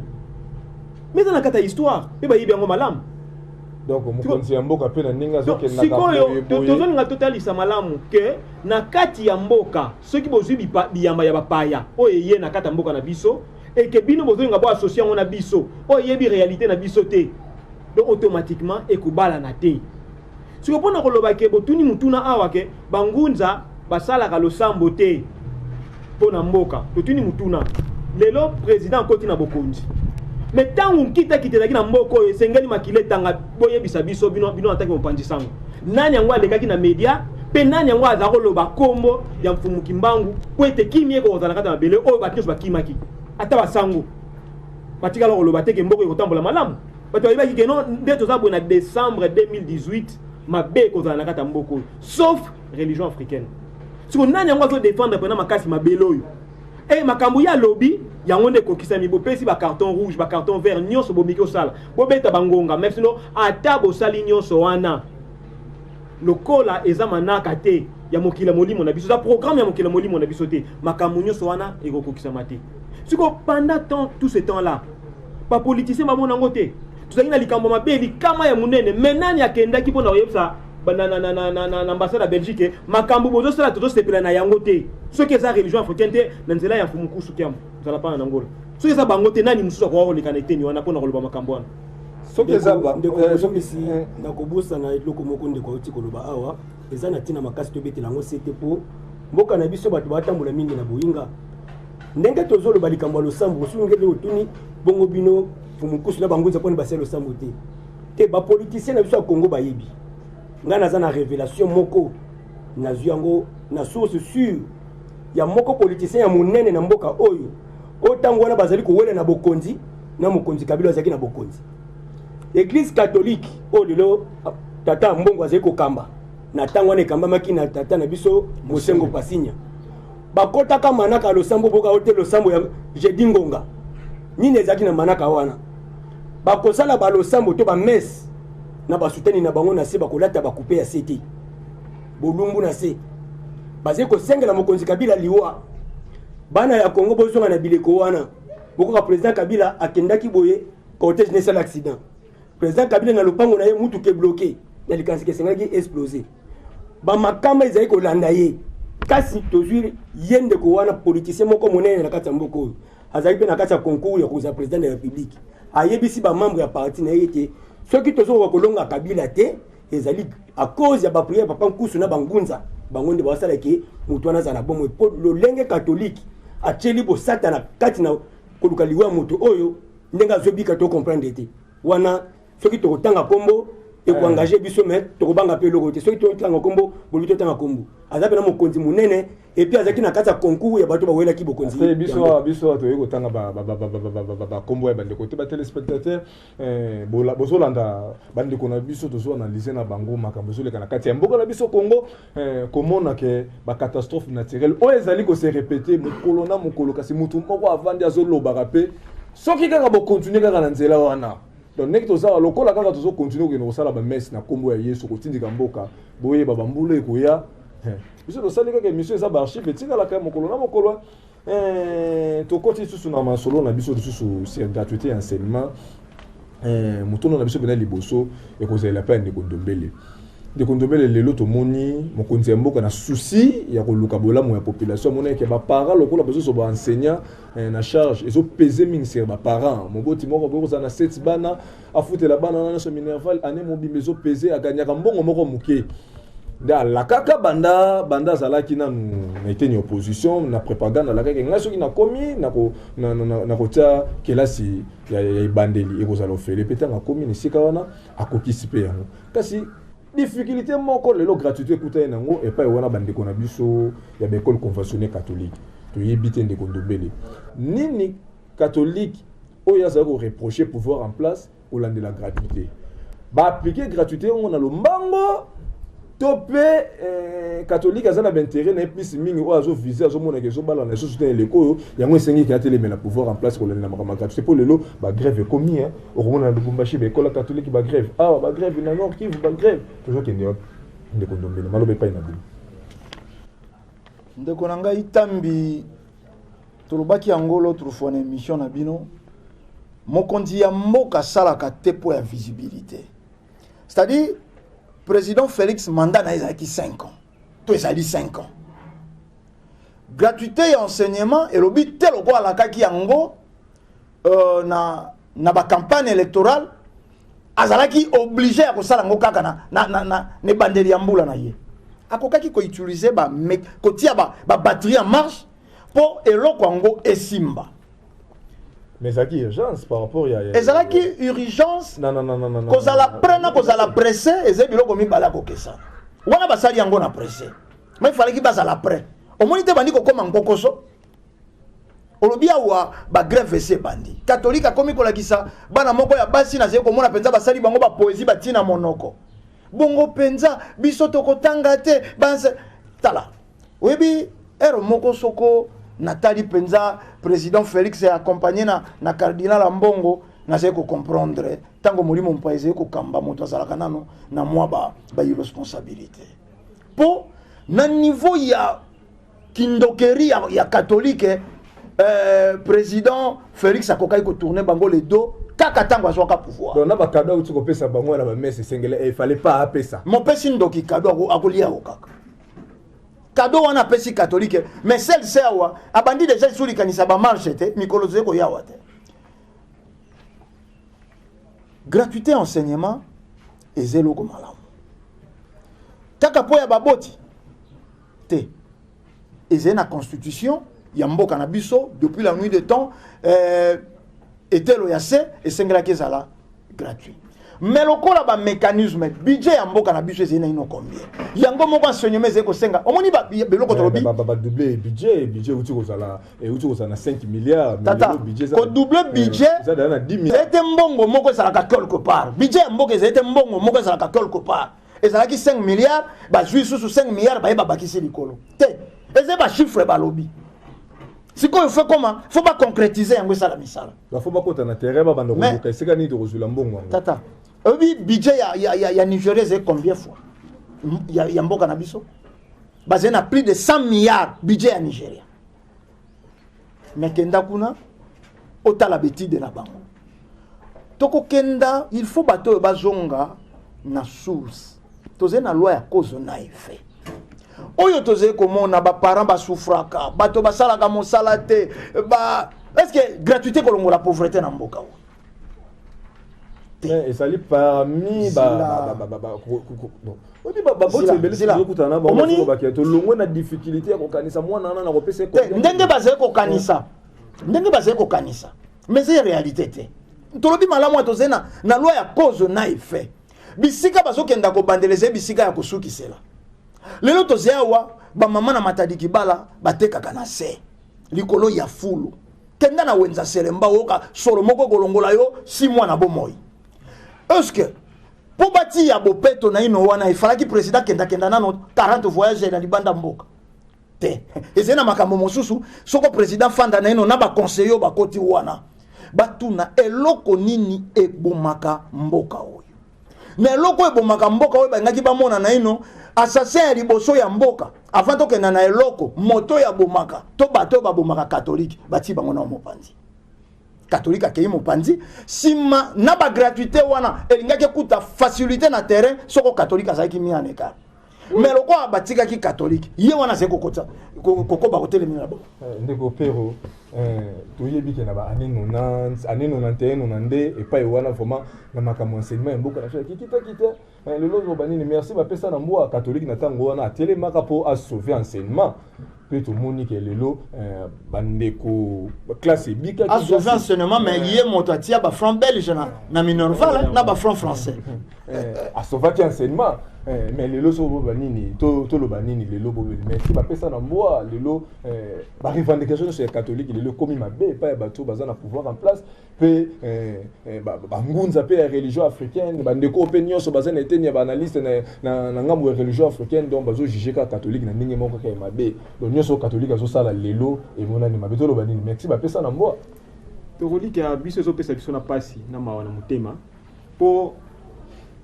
mais na kata histoire pe bayibi yango malamu. Donc mokonzi ya mboka pe na ninga zoke na sikoyo tozoninga totalisa malamu ke na kati ya mboka soki bozwi biyamba ya bapaya oyo eye na kati ya mboka na biso eke bino bozoninga bo associer yango na biso oyo eyebi réalité na biso te donc automatiquement ekobala na te siko mpona koloba ke botuni mutuna awa ke bangunza basalaka losambo te mpona mboka totuni mutuna lelo président akoti na bokonzi mais tango kita na mboko oyo esengeli makile tanga boyebisa biso bino ataki mopanzi sango nani yango alekaki na media pe nani yango aza koloba kombo ya mfumuki mbangu po ete kimi eko kozala kata mabele oyo bato nyonso bakimaki ata basango batikala koloba teke mboko ekotambola malamu bato bayebaki ke non nde toza boye na décembre 2018 mabe ekozala na kata mboko oyo sauf religion africaine siko nani yango azodéfendre pena makasi mabele oyo et makambo ya lobby yango nde kokisami bopesi ba carton rouge ba carton vert nyonso bomiki osala bobeta bangonga même sinon ata bosali nyonso wana lokola eza manaka te ya mokila molimo na biso za programme ya mokila molimo na biso te makambo nyonso wana ekokokisama te siko pendant tout ce temps là ba politicien bamona ngo te tozali na likambo mabe likama ya munene menani akendaki mpona koyebisa na ambassade ya Belgique makambo bozosala tozosepela na yango te soki eza religion africaine te na nzela ya mfumukusu kiamu nzala pana na Angola soki eza bango te nani mosusu akoka kolekana eteni wana mpona koloba makambo wana soki eza ndekosomisi nakobusa na eloko moko ndeko oti koloba awa eza na ntina makasi tobetela yango sete mpo mboka na biso bato batambola mingi na boyinga ndenge tozoloba likambo ya losambo osungeli otuni bongo bino mfumukusu na bangunza mpona basala losambo te bapoliticien na biso ya Congo bayebi nga naza na révélation moko nazwi yango na source sûre ya moko politicien ya monene na mboka oyo otango wana bazali kowela na bokonzi na mokonzi Kabila azaki na bokonzi église catholique oyo lelo tata mbongo azali kokamba na tango wana ekambamaki na tata na biso Mosengo Pasinya bakotaka manaka losambo boka ote losambo ya Jedi Ngonga nini ezalaki na manaka wana bakosala balosambo to bamese na basutani na bango na se bakolata bakupe ya sete bolumbu na se baze ko sengela mokonzi Kabila liwa bana ya Congo bozonga na bileko wana bokoka président Kabila akendaki boye cortège ne sala accident président Kabila na lopango na ye mutu ke bloqué na likansi ke sengaki exploser ba makama ezali ko landa ye kasi tozwi yende ko wana politicien moko monene na kati ya mboko azali pe na kati ya concours ya kozala président de la république ayebisi ba membre ya parti na yete soki tozo kolonga Kabila te ezali à cause ya ba prière papa Nkusu na bangunza bango nde basala ke mutu wana zana bomo po lolenge catholique acheli bo satana kati na koluka liwa mutu oyo ndenga zobika to comprendre te wana soki tokotanga kombo et ko engager biso mais tokobanga pe loko te soki tokotanga kombo bolito tanga kombo azape na mokonzi munene et puis azaki na kati ya concours ya bato bawela ki bokonzi biso to yeko tanga ba kombo ya bande côté ba téléspectateur bozolanda bande kona biso tozo analyser na bango makambo zoleka na kati ya mboka na biso Congo komona ke ba catastrophe naturelle o ezali ko se répéter mokolo na mokolo kasi mutu moko avandi azoloba rapé soki kaka bo continuer kaka na nzela wana donc nek tozala lokola kaka tozo continuer ko sala ba messe na kombo ya Yesu ko tindika mboka boye ba bambule ko ya biso tosali kaka émission eza ba archive etikala kaka mokolo na mokolo tokoti susu na masolo na biso susu c'est gratuité enseignement mutono na biso bena liboso ekozela pa ndeko Ndombele ndeko Ndombele lelo tomoni mokonzi ya mboka na souci ya koluka bolamu ya population mona ke ba parents lokola bezo so ba enseignant na charge ezo peser mingi sur ba parents moboti moko boza na 7 bana afutela bana na so minerval ane mobimbe zo peser aganyaka mbongo moko muke nda la kaka banda zalaki na été ni opposition na propagande la kaka ngaso ki na komi na kota kelasi ya ibandeli ekozala ofele petanga komi ni sika wana akokisi pe yango kasi difficulté moko lelo gratuité kuta yango et pas wana bandeko na biso ya l'école conventionnelle catholique to yebite ndeko Ndombele nini catholique oya za ko reprocher pouvoir en place au land de la gratuité ba appliquer gratuité on a le mbango topé catholique azana d'intérêt na plus mingi o azo viser azo mona ke zo bala na so soutenir l'école yango esengi ki atele mais la pouvoir en place ko la makama c'est pour lelo ba grève commis hein o mona Lubumbashi ba école catholique ba grève ba grève na Nord Kivu ba grève toujours ke ndeko Ndombele malobe pa ina bino ndeko nanga itambi tolobaki angolo trufone émission na bino mokonzi ya mboka salaka tepo ya visibilité c'est-à-dire président Félix mandat na ezaki 5 ans. Tout ezali 5 ans. Gratuité et enseignement et lobi telo ko alaka ki yango na ba campagne électorale azalaki obligé à kosala ngo kaka na ne bandeli ya mbula na ye. Akokaki ko utiliser ba ko tia ba batterie en marche pour eloko yango esimba. Mais ça qui urgence par rapport à ezalaki urgence non kozala prena kozala pressé ezebilo komi bala kokesa wana basali yango na pressé mais il fallait qu'il basa la prêt au moins te bandi ko koma ngokoso olobia wa ba grève ese bandi catholique akomi kolakisa bana moko ya basi na zeko komona penza basali bango ba poésie batina monoko bongo penza biso tokotanga te banse tala webi ero moko soko Nathalie Penza, président Félix est accompagné na cardinal Ambongo, na zeko comprendre tango molimo mpaise ko kamba moto azalaka nano na mwa ba irresponsabilité. Po na niveau ya kindokeri ya catholique président Félix akokai ko tourner bango les dos kaka tango azwaka pouvoir. Donc na ba cadeau tu ko pesa bango na ba messe sengele il fallait pas apesa. Mon pesi ndoki cadeau akolia okaka. Cadeau on appelle si catholique mais celle sewa abandi déjà sur likanisa ba marche te mikolo zeko yawa te gratuité enseignement et zélo ko malamu taka po ya baboti te et na constitution ya mboka na biso depuis la nuit de temps était lo yasse et sengela kezala gratuit. Mais le ko la ba mécanisme budget ya mboka na biso ezena ino combien yango moko enseignement ezeko senga omoni ba beloko tolobi ba doubler budget uti kozala na 5 milliards budget ko doubler budget ça na 10 milliards était mbongo moko ezala ka quelque part budget ya mboka ezete mbongo moko ezala ka quelque part ezala ki 5 milliards ba juice sous 5 milliards ba bakisi likolo te eze ba chiffre ba lobby. Si quoi il faut comment faut pas concrétiser yango ça la misala il faut pas kota na terrain ba bando ko seka ni to kozula mbongo tata oui budget ya Nigeria c'est combien fois ya mboka na biso basé na plus de 100 milliards budget ya Nigeria mais kenda kuna otala betide na bango toko kenda il faut bato bazonga na source toze na loi ya cause na effet oyo toze komona ba parents ba souffraka bato basalaka mosala te ba est-ce que gratuité kolongo la pauvreté na mboka et ça lit parmi na difficulté ya kokanisa mwana na kopesa ko ndenge bazé ko kanisa mais c'est réalité te tolobi malamu atozena na loi ya cause na effet bisika bazokenda ko bandeleze bisika ya kosukisela lelo tozeawa ba mama na matadiki bala batekaka na se likolo ya fulu kenda na wenza seremba oka solo moko kolongola yo 6 mois na bomoi. Est-ce que pour bâtir ya bopeto na ino wana ifalaki président kenda nano 40 voyages na libanda mboka te ezena makambo mosusu soko président fanda na ino na ba conseiller ba koti wana batuna eloko nini ebomaka mboka oyo na eloko ebomaka mboka oyo bangaki bamona na ino assassin ya liboso ya mboka avant tokenda na eloko moto ya bomaka to bato babomaka catholique bati bango na mopanzi catholique akei mopanzi sima na ba gratuité wana elingaki kuta facilité na terrain soko catholique azaki mi aneka mais loko abatika ki catholique ye wana se kokota kokoba kotelemina bo ndeko pero toyebi ke na ba année 90 année 91 92 et pas wana vraiment na makambo enseignement mboka na kita le lozo banini merci ba pesa na mboa catholique na tango wana atelemaka po a sauver enseignement peut tout monde que lelo bandeko classe bika a sauver enseignement mais yé motatia ba franc belge na minerval na ba franc français a sauver enseignement mais lelo so banini to lo banini lelo bo merci ba pesa na mboa lelo ba revendication sur catholique lelo comme mabe pas bato bazana pouvoir en place pe ba ngunza pe religion africaine bandeko opinion so bazana etenia ba analyste na ngambo religion africaine donc bazo juger ka catholique na ndenge moko ka mabe donc nyoso catholique azo sala lelo e mona ni mabe to lo banini merci ba pesa na mboa to rolike ya biso zo pesa biso na pasi na mawa na mutema po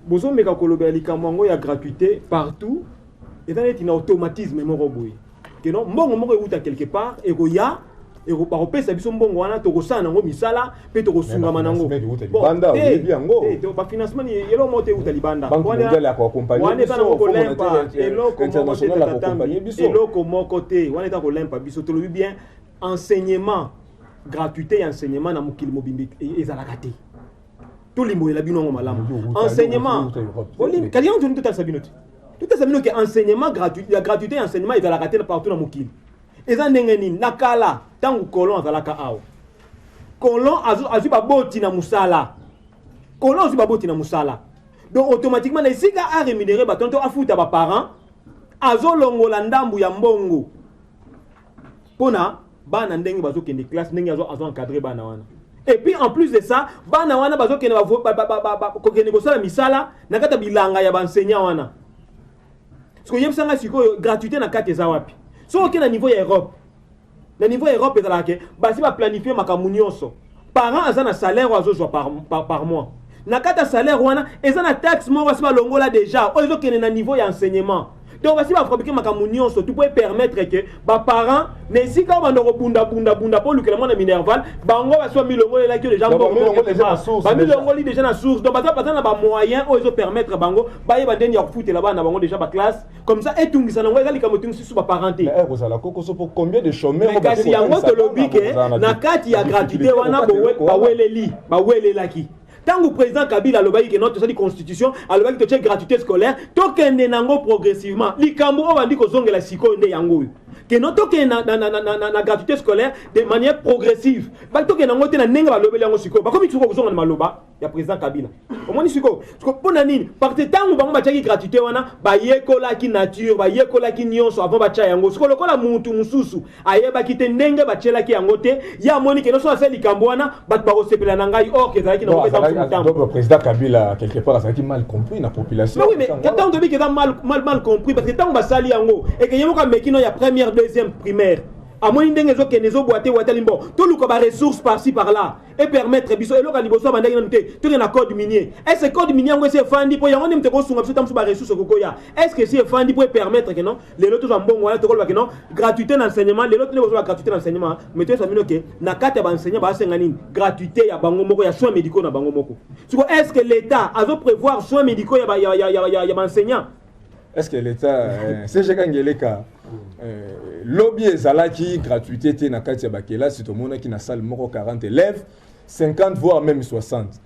bozo meka koloba likambo ngo ya gratuité partout et dans un automatisme moko boy que non mbongo moko euta quelque part et ko ya et ko pa kopesa biso mbongo wana to kosana ngo misala pe to kosunga manango banda bien ngo to ba financement yelo mote euta libanda banque mondiale ko accompagner wana ta ko lempa eloko international ko accompagner biso eloko moko te wana ta ko lempa biso to lobi bien enseignement gratuité et enseignement na mokili mobimbi ezalaka te tout le monde la bino malamu enseignement kali on tout à sabinote tout à sabinote enseignement gratuit la gratuité enseignement est à la rater partout dans mokili eza ndenge nini nakala tangu kolon azalaka awo kolon azu baboti na musala kolon azu baboti na musala donc automatiquement les siga a rémunéré batonto afuta ba parents azo longola ndambu ya mbongo pona bana ndenge bazo kende classe ndenge azo encadrer bana wana. Et puis en plus de ça, bana wana bazo kene ko kene ko sala misala na kata bilanga ya enseignant wana. Parce que yebsanga siko gratuité na kate za wapi. So okena niveau ya Europe. Na niveau ya Europe ezalaka basi ba planifier makambo nyonso. Parents azana salaire ozo par mois. Na kata salaire wana ezana taxe mo wasi ba longola déjà. Ozo kene na niveau ya enseignement. Donc voici va fabriquer makamunion so tu peux permettre que ba parents ne sika ba ndoko bunda pour le clairement na minerval bango ba so milongo là que les gens ba milongo li déjà na source donc ba na ba moyen o ils permettre bango ba yeba ndeni ya kufuta là-bas na bango déjà ba classe comme ça et tungisa na ngwa kama tungisi su ba parenté mais vous allez kokoso pour combien de chômeurs mais kasi yango to lobike na kati ya gratuité wana ba weleli ba welelaki. Tant que le président Kabila a dit notre constitution, a dit que gratuité scolaire, token nango progressivement. Likambo on dit que zonge la siko nde yango. Que notre na gratuité scolaire de manière progressive. Ba token nango te na nenga ba lobeli yango siko. Ba comme tu ko zonga na maloba ya président Kabila. Au moins siko. Parce que pona nini parce que tant que ba tchaki gratuité wana ba yekola ki nature, ba yekola ki nyonso avant ba tcha yango. Siko lokola muntu mususu ayeba ki te ndenge ba tchela ki yango te ya moni que no so asali likambo wana ba ko sepela na ngai or que za ki na donc le président Kabila quelque part a mal compris la population. Mais oui, mais quand on dit qu'il a mal compris parce que tant que sali yango et que yemo ka mekino ya première deuxième primaire à moins ndenge zo kenezo boité watalimbo tout le ko ba ressources par-ci par-là et permettre biso eloka liboso bandaki nte tout na code minier est-ce que code minier ngo c'est fandi po yango nimte ko sunga biso tamsu ba ressources ko ya est-ce que c'est fandi pour permettre que non les lotos en bon wala to ko ba que non gratuité d'enseignement les lotos ne besoin gratuité d'enseignement mais tu sabino que na kata ba enseignant ba senga nini gratuité ya bango moko ya soins médicaux na bango moko est-ce que l'état a prévoir soins médicaux ya enseignant est-ce que l'État, c'est ce qu'Angeleka, lobby ezalaki gratuité te na kati ya bakela si to mona ki na salle moko 40 élèves, 50 voire même 60.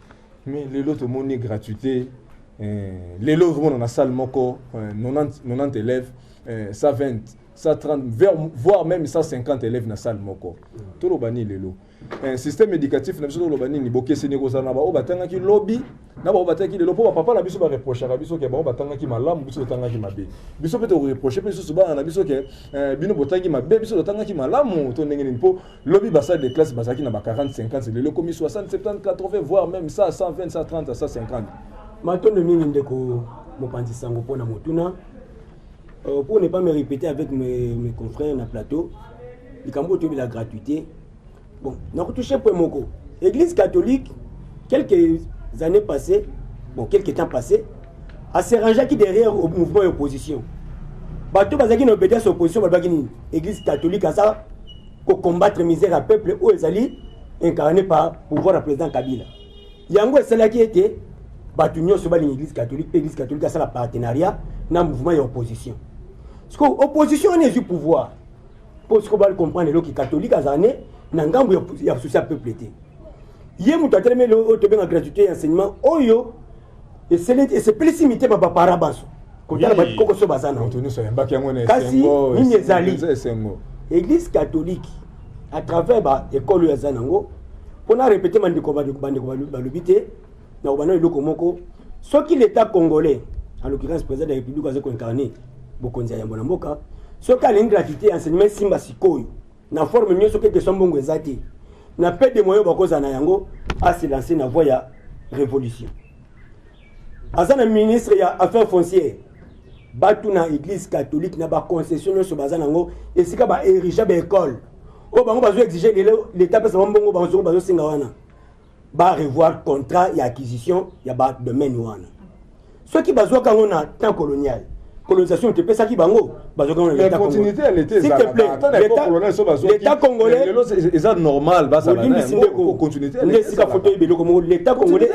Mais les autres moni gratuité, les autres mona na salle moko 90 élèves, 120, 130 voire même 150 élèves na salle moko. Tout le bani lelo. Un système éducatif na biso to lobani ni bokese ni kozana ba o batanga ki lobby na ba o batanga ki lelo po papa na biso ba reprocher na biso ke ba o batanga ki malamu biso tanga ki mabe biso peut reprocher biso soba na biso ke bino botangi mabe biso tanga ki malamu to ndenge ni po lobby ba salle de classe basaki na ba 40 50 lelo komi 60 70 80 voire même ça 120 130 150 matondo mingi ndeko mopanzi sango pona motuna pour ne pas me répéter avec mes confrères na plateau likambo to la gratuité. Bon, nous avons touché pour Moko. L'église catholique, quelques années passées, quelques temps passés, a se rangé qui derrière au mouvement d'opposition. Bateau Bazaki n'a obéi à l'opposition, l'église catholique a ça pour combattre misère à peuple où Ezali incarné par le pouvoir du président Kabila. Yango est celle qui était Batunion sur l'église catholique a ça la partenariat dans le mouvement d'opposition. Parce que l'opposition est du pouvoir. Pour ce qu'on va comprendre, les catholiques a années. Nangambo ya souci peuple té yé mutu ateleme le to benga gratuité enseignement oyo et c'est plésimité ba parabaso ko tala ba koko so bazana contenu so mbaki yango na kasi nini ezali église catholique à travers ba école ya zanango pona répéter mandiko balobité na obana eloko moko soki l'état congolais en l'occurrence président de la République a ko incarner bokonzi ya mbona mboka soki alingi gratuité enseignement simba sikoyo na forme nyonso ke question bongo ezati na peu de moyens bakoza na yango a se lancer na voie ya révolution azana ministre ya affaires foncières batu na église catholique na ba concession nyonso bazana ngo esika ba érige ba école o bango bazo exiger l'état pesa bongo bazo singa wana ba revoir contrat ya acquisition ya ba domaine wana ceux qui bazo kango na temps colonial colonisation te pesa ki bango bazo quand l'état continuité elle était s'il te plaît l'état congolais c'est normal basa la continuité l'état photo ibelo comme l'état congolais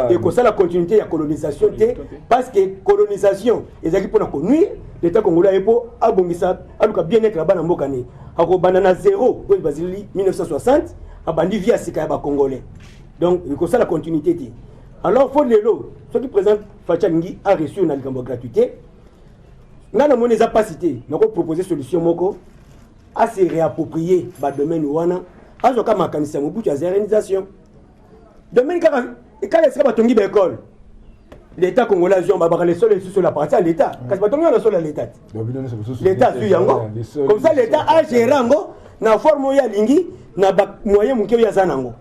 et que ça la continuité ya colonisation te parce que colonisation ezaki pona ko nuire l'état congolais epo abongisa aluka bien être là-bas na mboka ni ako banana zéro pour Basili 1960 abandi via sika ya ba congolais donc il que ça la continuité te alors faut lelo ce qui présente Fachalingi a reçu une gratuité. Nous avons pas cité, nous avons proposé une solution moko à se réapproprier le domaine ouana, à ce cas mécanisme au bout de la zérénisation. Domaine quand il y a une école, l'État congolais a les sols sur la partie à l'État. Quand il y a sur l'État, l'État suit yango. Comme ça l'État a géré yango, na forme ya lingi, na moyen mouké ya zanango.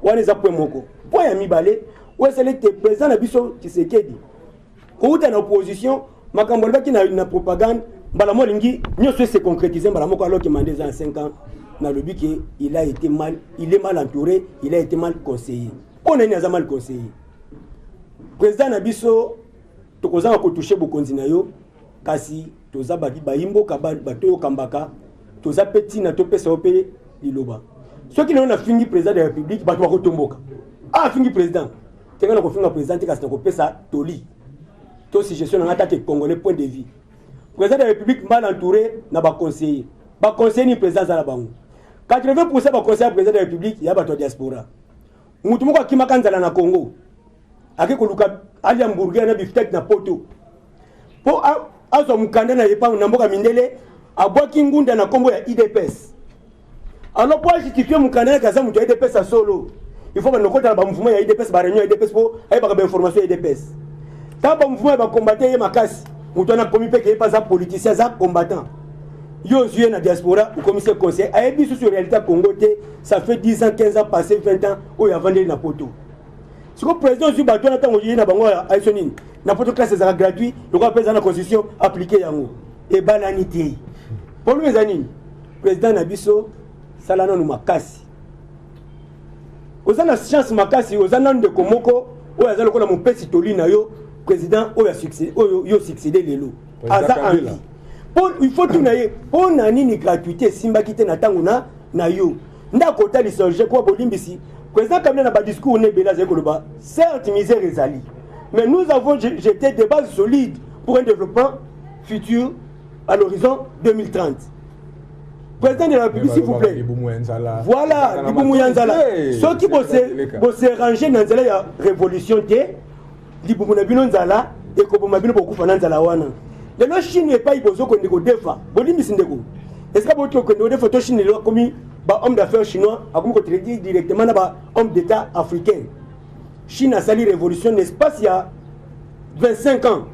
Ouana za point moko. Point ya mibale, où est-ce que le président na biso Tshisekedi. Ou dans l'opposition makambo qui na propagande mbala molingi nyoso se concrétiser mbala moko alors que mandé en 5 ans na le but il est mal entouré, il a été mal conseillé. On est mal conseillé. Président na biso tokozanga ko toucher bokonzi na yo kasi toza ba imbo ka bato kambaka toza petit na to pesa opé liloba. Ceux qui n'ont fini président de la République bato ko tomboka. Ah fini président. Tenga ko finga président kasi ko pesa toli. Si gestion en attaque congolais point de vue. Président de la République mal entouré n'a pas conseiller. Pas conseiller ni président à la banque. 80% ba conseiller président de la République il y a ba diaspora. Mutu moko akima kanzala na Congo. Ake ko luka ali hamburger na biftek na poto. Po azo mukanda na yepa na mboka mindele abwaki ngunda na kombo ya IDPS. Alors pour justifier mukanda na kaza mutu ya IDPS a solo. Il faut ba nokota ba mouvement ya IDPS ba réunion ya IDPS pour ay ba information ya IDPS. Tant que mouvement va combattre les makasi, on a commis que pas un politicien, un combattant. Yo yeux na diaspora ou commissaire conseil, a été sur réalité Congo, ça fait 10 ans, 15 ans passé, 20 ans où il a vendu na poto. Si le président du bateau n'a pas eu na bango à Sonine, na poto classe c'est gratuit, le roi président la constitution appliquée yango et bananité. Pour nous les amis, président Nabiso salana nous makasi. Aux ana chance makasi, aux ana de Komoko, où azalo ko na mon pesi toli na yo. Président a succédé les lots. Il faut tout naïe. Pour nani gratuité, simba qui te natanguna na yo. Nda kota li solje quoi bolimbisi. Président Kabila n'a pas discours ne bela zekoloba. Certes misère ezali. Mais nous avons jeté des bases solides pour un développement futur à l'horizon 2030. Président de la République, s'il vous plaît. Voilà, Liboumou Yanzala. Ceux qui vont se ranger dans la révolution, Liboumou Yanzala, et Kobouma Bino Bokou Nanzala Wana. De la Chine n'est pas Ibozo Kondeko Defa. Bolimi Sindeko. Est-ce que vous avez des photos chinois comme un homme d'affaires chinois, a comme directement un homme d'État africain? Chine a sali révolution, n'est-ce pas, il y a 25 ans.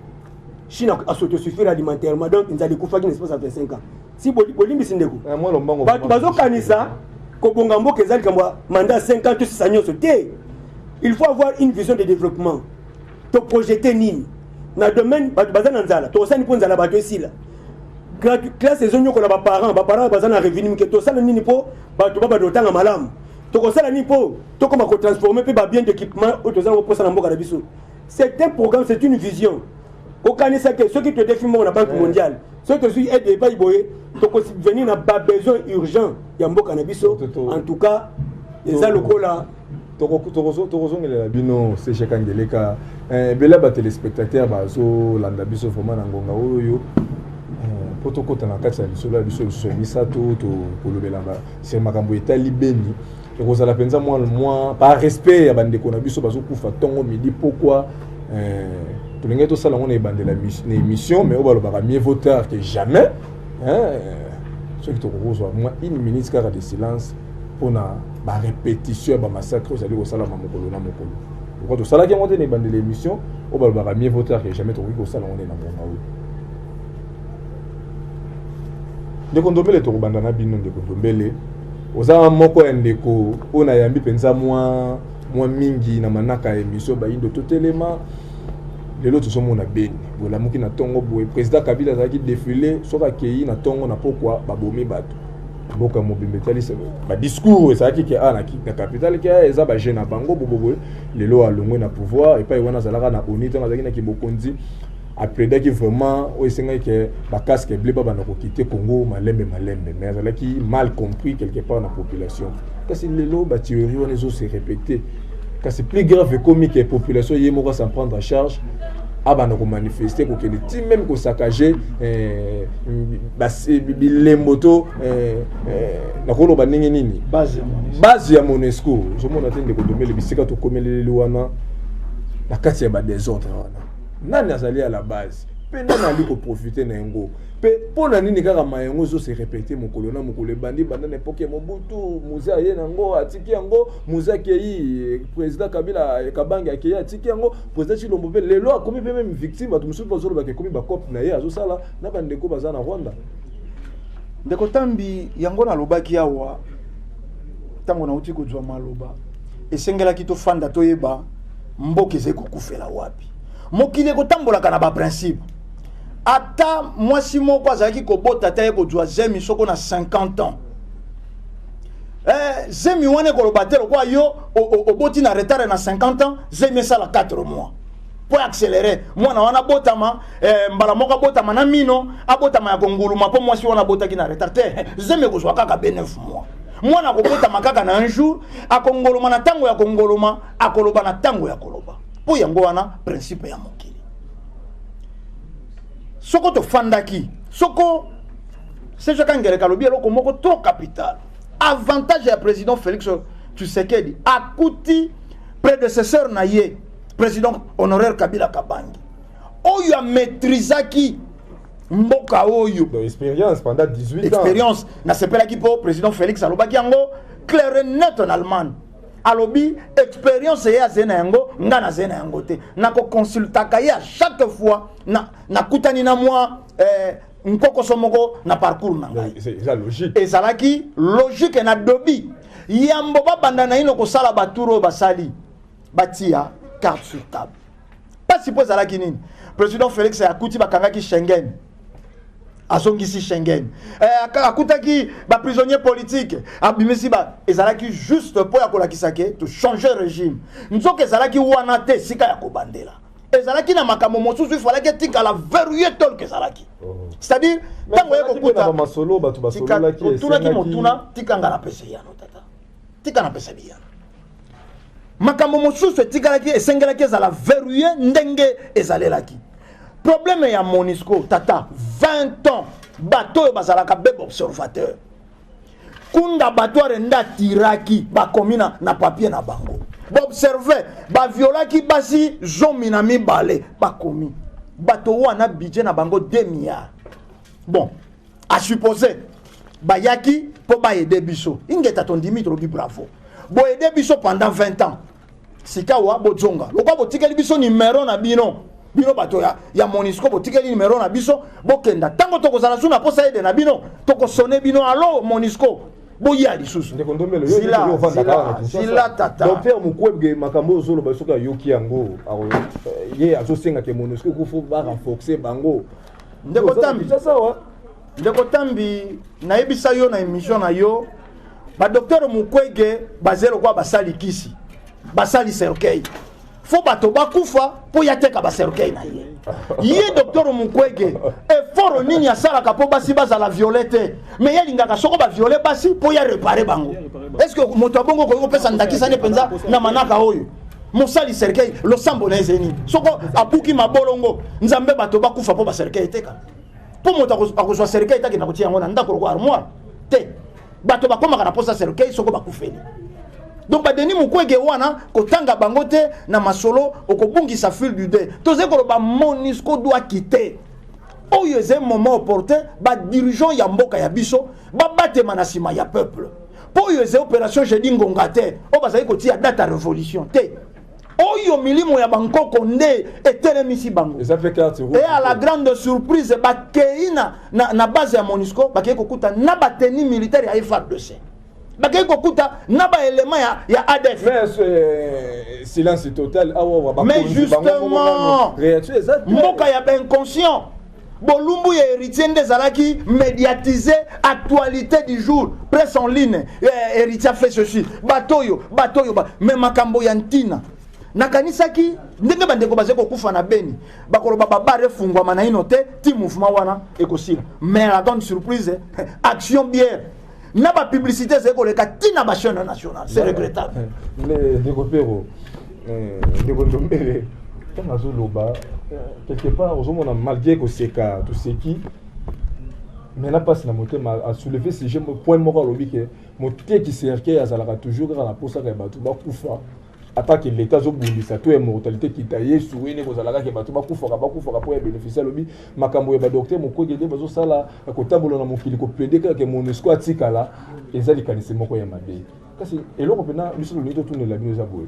Chine a s'autosuffire alimentairement, donc ils ont découvert qu'il n'est pas à 25 ans. Si Bolimi Sindeko. Bazo Kanisa, Kobongambo Kezal Kamba, mandat 5 ans, tout ça n'y sauté. Il faut avoir une vision de développement. Te projeter Nini. Dans le domaine, Bazan Anzala, tu as une ponzala bateau ici là. Classe les oignons qu'on a parents Bazan a revenu, que tu as le Nini po, tu vas d'autant à malam. Tu as le Nipo, tu as comment transformer bien d'équipement, tu as un en Boka Bisso. C'est un programme, c'est une vision. Aucun ceux qui te défient dans la Banque mondiale, ceux qui sont aidés par Iboye, tu as venir dans besoin urgent, il y a un Boka Bisso. En tout cas, les alocaux là. Tozongela bino c'est chez Kangeleka bela ba téléspectateurs bazo landa biso vraiment na ngonga oyo potokota na kati ya lisolo biso misato to kolobela ba c'est makambo etali beni ekozala penza moi par respect ya bandeko na biso bazo kufa tongo midi pourquoi tolinga to sala ngona ebandela émission mais obalobaka mieux vaut tard que jamais ceux qui te reçoivent moi une minute car de silence pour na ba répétition ba massacre aux alliés au salama mokolo na mokolo pourquoi to sala ki monter na bande l'émission o ba ba mieux voter que jamais to ko sala on est na bonga oui de kondombele to banda na bino de kondombele oza moko ndeko ona yambi penza moi mingi na manaka émission ba indo totelema lelo to somo na beni bola muki na tongo boye président Kabila zaki défilé soka kei na tongo na pourquoi ba bomi bato boka mobimbe tali ba discours ça qui na capitale qui eza ba jeune bango bobobo lelo alongwe na pouvoir et pas wana zalaka na onita ngazaki na kibokonzi après daki vraiment o esenga que ba casque blé ba na ko quitter Congo malembe mais zalaki mal compris quelque part na population kasi lelo ba théorie on les se répéter car c'est plus grave comme que population yemoko s'en prendre en charge abana ko manifester ko kele ti même ko saccager les motos na ko loba ningi nini base ya Monesco je mona tende ko domele bisika to komelele wana na kati ya ba désordre wana nani azali à la base pe nani ali ko profiter na ngo pe pona nini kaka mayengo zo se répéter mokolo na mokolo bandi banda n'époque Mobutu muza ye nango atiki yango muza kei président Kabila Kabange akei atiki yango président Chilombo pe lelo akomi pe même victime batu musu bazolo ba komi ba cop na ye azo sala na bandeko baza na Rwanda ndeko tambi yango na lobaki awa tango na uti ko jwa maloba esengela kito fanda toyeba mboke ze kokufela wapi mokile ko tambola kana ba principe ata mwasi moko azalaki kobota te ko jwa zemi soko na 50 ans zemi wane ko lobatelo kwa yo oboti na retard na 50 ans zemi sala 4 mois pour accélérer mwana wana botama mbala moko botama na mino abotama ya konguluma po mwasi wana botaki na retard te zemi ko jwa kaka 9 mois mwana ko botama kaka na un jour akongoloma na tango ya kongoloma akoloba na tango ya koloba po yango wana principe ya mokili soko to fandaki soko c'est je kan ngeleka lobi eloko moko trop capital avantage ya président Félix Tshisekedi akuti prédécesseur na ye président honoraire Kabila Kabange oyo a maîtrisaki mboka oyo expérience pendant 18 ans expérience na sepelaki po président Félix alobaki yango clair et net en allemand alobi expérience ya zena yango ngana zena yango te nako consultaka ya chaque fois na kutani na moi nkoko somoko na parcours na ngai c'est logique ezalaki logique na dobi yambo babanda na ino ko sala baturo basali batia carte sur table pas suppose alaki nini président Félix akuti bakangaki Schengen asongisi Schengen akutaki ba prisonnier politique abimisi ba ezalaki juste pour yakolakisa ke to changer régime nzoka ezalaki wana te sika ya kobandela ezalaki na makambo mosusu il fallait que tika la verrouiller tol que ezalaki c'est-à-dire tango ekokuta masolo batu basolo ki tunaki motuna tika ngala pese yano tata tika na pese biyano makambo mosusu tika laki esengelaki ezala verrouiller ndenge ezalelaki problème ya Monisco tata 20 ans bateau bazalaka bebe observateur kunda bateau renda tiraki bakomina na papier na bango observer ba violaki basi zomi na mibale bakomi bateau wana budget na bango 2 milliards bon à supposer bayaki po ba aider biso ingeta ton Dimitri bi bravo bo aider biso pendant 20 ans sikawa bozonga lokwa botikeli biso numéro na bino bato ya Monisco botikeli numéro na biso bokenda tango tokozala suna posa aide na bino tokosone bino allo Monisco boya lisusu ndekondomelo sila tata docteur Mukwege makambo zolo basoka yoki yango ye azosenga ke Monisco kufu ba renforcer bango ndeko tambi nayebisa yo na émission na yo ba docteur Mukwege bazelo kwa basali kisi basali cercueil faut bato bakufa po yateka ba cercueil na ye docteur Mukwege effort nini asala ka po basi bazala violette mais yalingaka soko ba violer basi po ya réparer bango est-ce que moto bongo ko pesa ndakisa ne penza na manaka oyo mosali cercueil lo sambo na ezeni soko abuki mabolongo nzambe bato bakufa po ba cercueil teka po moto akozwa cercueil taki na kotia yango na ndako ko armoire te bato bakomaka na posa cercueil soko bakufeli. Donc Denis Mukwege wana kotanga bangote na masolo okobungisa fil du dé. Toze koloba Monisco doit quitter. Oyo eze moment opportun ba dirigeant ya mboka ya biso ba batema na sima ya peuple. Po yo eze opération jeudi ngonga te. O bazali kotia date révolution te. Oyo milimo ya bankoko nde etelemisi bango. Et à la grande surprise ba keina na base ya Monisco ba keko kuta na bateni militaire ya FARDC. Bakay kokuta na ba élément ya ADF. Mais silence total mais justement mboka ya inconscient bolumbu ya héritier ndezalaki médiatiser actualité du jour presse en ligne héritier fait ceci batoyo mais makambo ya ntina nakanisaki ndenge bandeko bazeko kufa na Beni bakoloba babare fungwa manaino te ti mouvement wana ekosila mais la grande surprise action bière na ba publicité c'est que le katina ba chaîne nationale c'est regrettable les décopéro décondomele quand azoloba quelque part on a malgré que c'est ka tout ce qui mais là passe na moté a soulever ce point moko lobi que moté qui cercle azalaka toujours na posa ka batu ba kufa attaque l'état zo bundisa to e mortalité qui taillé souene ko zalaka ke batu ba kufa po ya bénéficier lobi makambo ya ba docteur Mukwege de bazo sala ko tabola na mokili ko plaider que Monisco atikala ezali kanisi moko ya mabe kasi eloko pena biso lo nito tune la bino za boye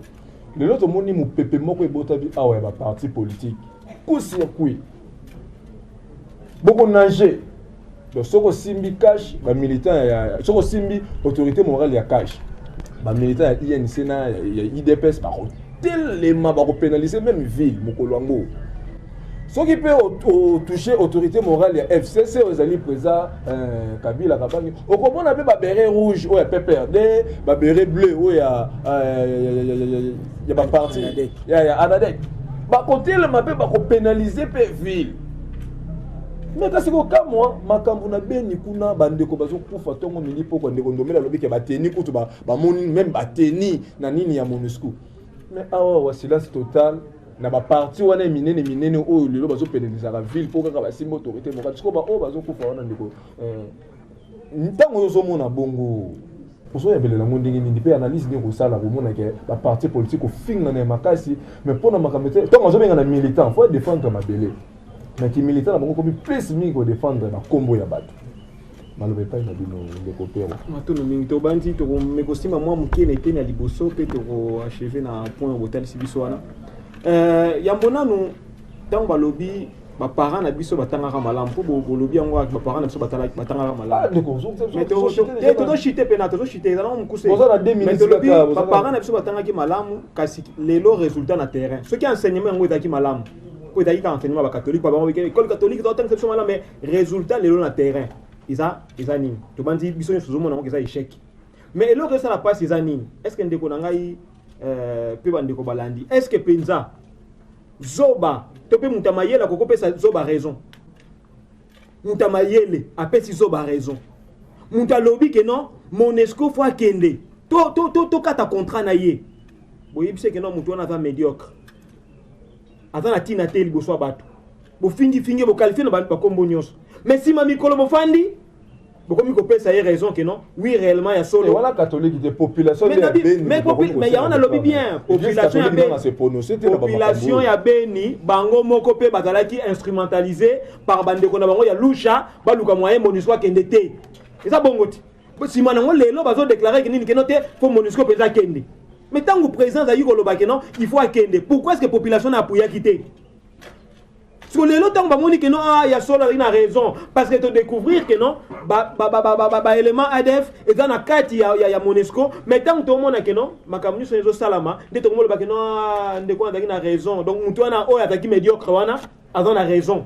le loto moni mu pepe moko ebota bi awa ya ba parti politique ko circuit boko nager donc soko simbi cash ba militant ya soko simbi autorité morale ya cash ba militant ya INC na ya IDPS ba ko tellement ba ko pénaliser même ville mokolo ngo soki peut toucher autorité morale ya FCC aux alliés présents Kabila Kabangi okomona pe ba béret rouge ou ya PPRD ba béret bleu ou ya ba parti ya ANADEC ba ko tellement pe ba ko pénaliser pe ville. Mais kasi ko kamwa makambo na Beni kuna bandeko bazo kufa tongo mini poko ndeko ndomela lobi ke bateni kutu ba moni même bateni na nini ya Monisco. Mais awa silence total na ba parti wana minene o lelo bazo pénaliser la ville pour ka ba simbo autorité morale siko ba o bazo kufa wana ndeko ntango yozo mona bongo poso ya belela mondingi ndi pe analyse ni ko sala ko mona ke ba parti politique ko finga na makasi mais pona makamete tongo zo benga na militant faut défendre mabele. Mais qui militant bango ko plus mingi ko défendre na kombo ya bato malobe pa na bino ndeko pero matono mingi to bandi to mekosima mwa mukene te na liboso pe to achever na point hotel sibiso wana yambonanu tango balobi ba parents na biso batangaka malamu po bolobi yango ba parents na biso batangaka malamu ndeko zo to chiter pe na to chiter na mukuse ba parents na biso batangaki malamu kasi lelo résultat na terrain ce qui enseignement yango etaki malamu ko etaki ka enseignement ba catholique ba ba école catholique to tanga malamu mais résultat lelo na terrain isa nini to bandi biso nyoso zomona ngo eza échec mais eloko ça na passe isa nini est-ce que ndeko na ngai pe bandeko balandi est-ce que penza zoba to pe mutamayela koko pesa zoba raison mutamayele apesi zoba raison mutalobi que non Monisco faut akende to kata contrat na ye boyebise que non mutu wana va médiocre atana tina te liboso bato fingi bo qualifier na ba kombo nyos mais si ma mikolo bo fandi beaucoup mi kopé ça y raison que non oui réellement ya solo voilà catholique des populations mais il y a on a lobby bien population ya beni bango moko pe bazalaki instrumentalisé par bande ko na bango ya lusha baluka moyen MONUSCO kende te eza bongoti si manango lelo bazo déclarer que nini que noté faut MONUSCO pesa kende mais tant que président za yuko loba que non il faut akende pourquoi est-ce que population na apuya quitter sur les lots, on dit que non, il y a solo une raison. Parce que tu découvrir que non, élément ADF, et dans la carte, il y a MONUSCO, mais tant que tout le monde a que non, ma campagne sur les salama, dès tout le monde a que non, de quoi on a raison. Donc, on a un attaqué médiocre, on a raison.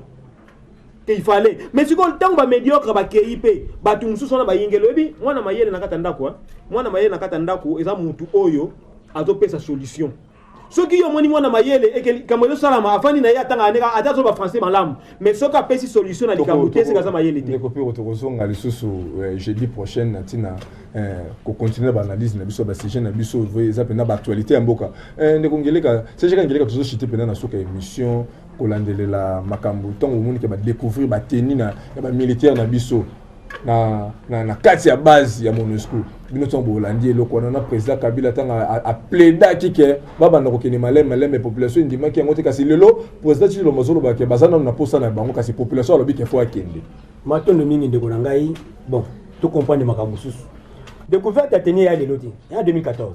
Il fallait. Mais si on tant que médiocre, bah KIP, bah tout le monde a yingelo, moi na mayele na katanda quoi, moi na mayele na katanda quoi, et ça mutu oyo, a topé sa solution. Ce qui ont moni mwana mayele et que kamelo salama afani na yatanga aneka atazo ba français malam mais ce qu'a pesi solution na likamute c'est kaza mayele te ko pe otokozo ngali susu jeudi prochaine natina ko continuer ba analyse na biso ba sujet na biso voye za pena ba actualité ya mboka ndeko ngeleka c'est je ngeleka tuzo chiter pena na soka émission ko landelela makambo tongo moni ke ba découvrir ba teni na ba militaire na biso na kati ya base ya MONUSCO bino tongo Hollandi eloko na président Kabila tanga a plaida kike baba na kokeni maleme population ndima ki ngote kasi lelo président Tshilo Mazolo ba ke bazana na posa na bango kasi population alobi ke fo akende matondo mingi ndeko na ngai bon tout comprendre makambo susu découverte a tenu ya lelo en 2014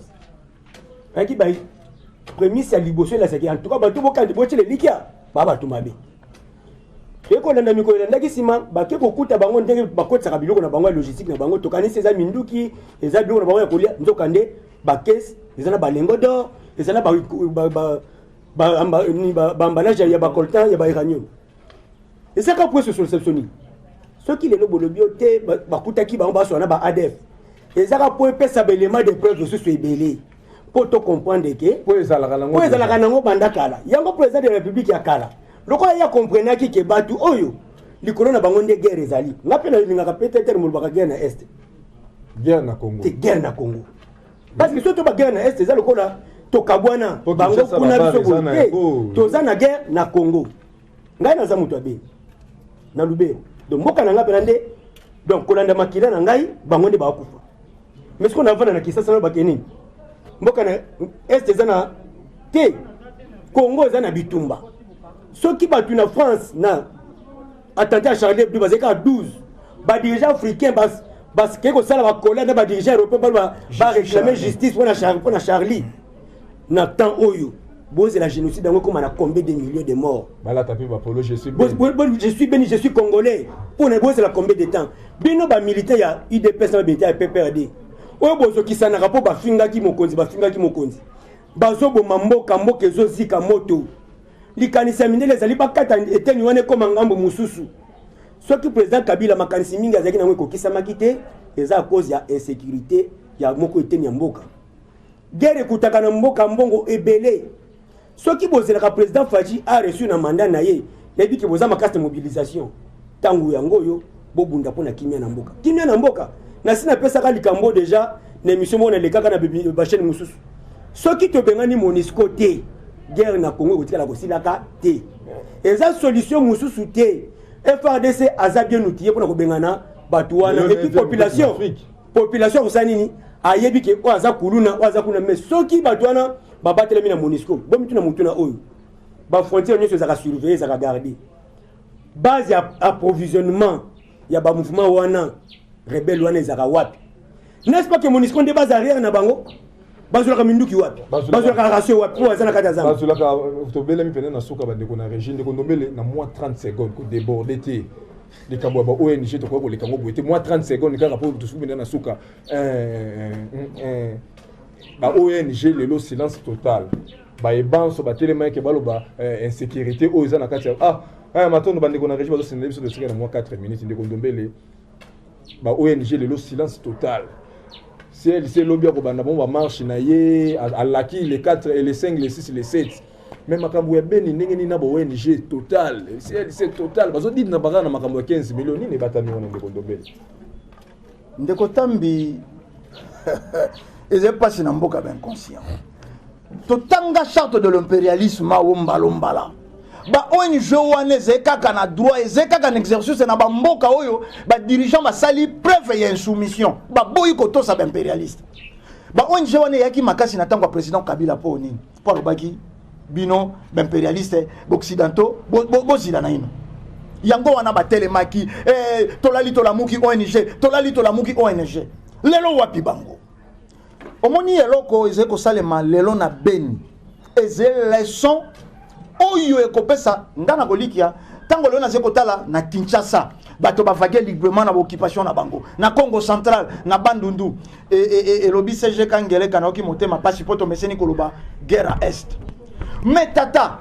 aki ba prémisse ya liboso la saki en tout cas ba tout bokandi bochele likia baba tumabe eko landa mikolo landa kisima bake kokuta bango ndenge bakotsa biloko na bango logistique na bango tokanisi eza minduki eza biloko na bango ya kolia nzokande bakese eza na balengo d'or eza na emballage ya bacoltan ya bairanium eza ka point sur réceptionner soki lelo bolobio te bakutaki bango basona ba ADF eza ka point pesa belema de preuve sur ebele pour to comprendre que pour ezalaka nango bandakala yango président de la République ya kala lokola ya comprendre ki batu oyo likolo na bango nde guerre ezali ngapela lingaka peut-être mulbaka guerre na est guerre na Congo guerre na Congo parce que surtout ba guerre na est eza lokola to kabwana bango kuna biso toza na guerre na Congo ngai na za mutu abe na Lubero donc mboka na ngapela nde donc kolanda makila na ngai bango nde bakufa mais ce qu'on a vana na Kisasa na bakeni mboka na est eza na te Congo eza na bitumba ceux qui battent na France na attenté à Charlie Hebdo bazeka 12 ba dirigeants africains bas keko sala ba coller na ba dirigeants européens ba réclamer justice pour na Charlie na temps oyo boze la génocide dans comme on a combien de millions de morts bala tapi ba polo je suis béni je suis congolais pour ne boze la combien de temps bino ba militaire ya UDPS na militaire PPRD oyo bozo kisana rapo ba finga ki mokonzi bazo bo mamboka mboka ezo zika moto likanisa mindele zali bakata eteni wane koma ngambo mususu soki président Kabila makanisi mingi azaki na mweko kisamaki te eza à cause ya insécurité ya moko eteni ya mboka guerre kutaka na mboka mbongo ebele soki bozelaka président Fachi a reçu na mandat na ye yebi ki boza makasi mobilisation tangu yango yo bobunda pona kimia na mboka na sina pesa ka likambo déjà na émission mona lekaka na ba chaîne mususu soki to bengani MONUSCO te guerre na Congo kotikala kosilaka te eza solution mususu te FRDC aza bien outillé pour kobengana batu wana et puis population osanini ayebi ke oaza kuluna oaza kuna mais soki batu wana babatela mina MONUSCO bomitu na mutuna oyo ba frontière nyonso za surveiller za garder base ya approvisionnement ya ba mouvement wana rebelle wana za wapi n'est-ce pas que MONUSCO de base arrière na bango bazulaka minduki wapi bazulaka ratio wapi pour azana kata zamba bazulaka tobele mi pena na suka bande ko na régime de ko ndombele na moins 30 secondes ko déborder té les kambo ba ONG to ko les kambo boité moins 30 secondes kaka pour to subina na suka ba ONG lelo silence total ba ebanso ba telema ke baloba insécurité o ezana kata matondo bande ko na régime bazo sinele biso de sika na moins 4 minutes ndeko ndombele ba ONG lelo silence total. C'est lobby à Kobanda, bon, va marcher naïe, à l'acquis, les 4, et les 5, les 6, les 7. Même Makambo ya Beni, n'engeni na bo ONG total. C'est total. Parce que dit na baga na Makambo 15 millions, ni ne batami on ndeko ndobele. Ndeko Tambi, ils pas si namboka ben conscient. Totanga charte de l'impérialisme ma wombalombala. ba ONG wana ezekaka na droit ezekaka na exercice na bamboka oyo ba dirigeant basali preuve ya insoumission baboyi kotosa ba impérialiste ba ONG wana yaki makasi na tango président Kabila po nini po lobaki bino ba impérialiste occidentaux bozila na ino yango wana batelemaki tolali tolamuki ONG lelo wapi bango omoni eloko ezeko salema lelo na Beni eze leçon oyo ekopesa ngana kolikia tango leo nazeko tala na Kinshasa bato bavage librement na occupation na bango na Congo central na Bandundu elobi CG Kangele kanaoki motema pasi poto meseni koloba guerre à est metata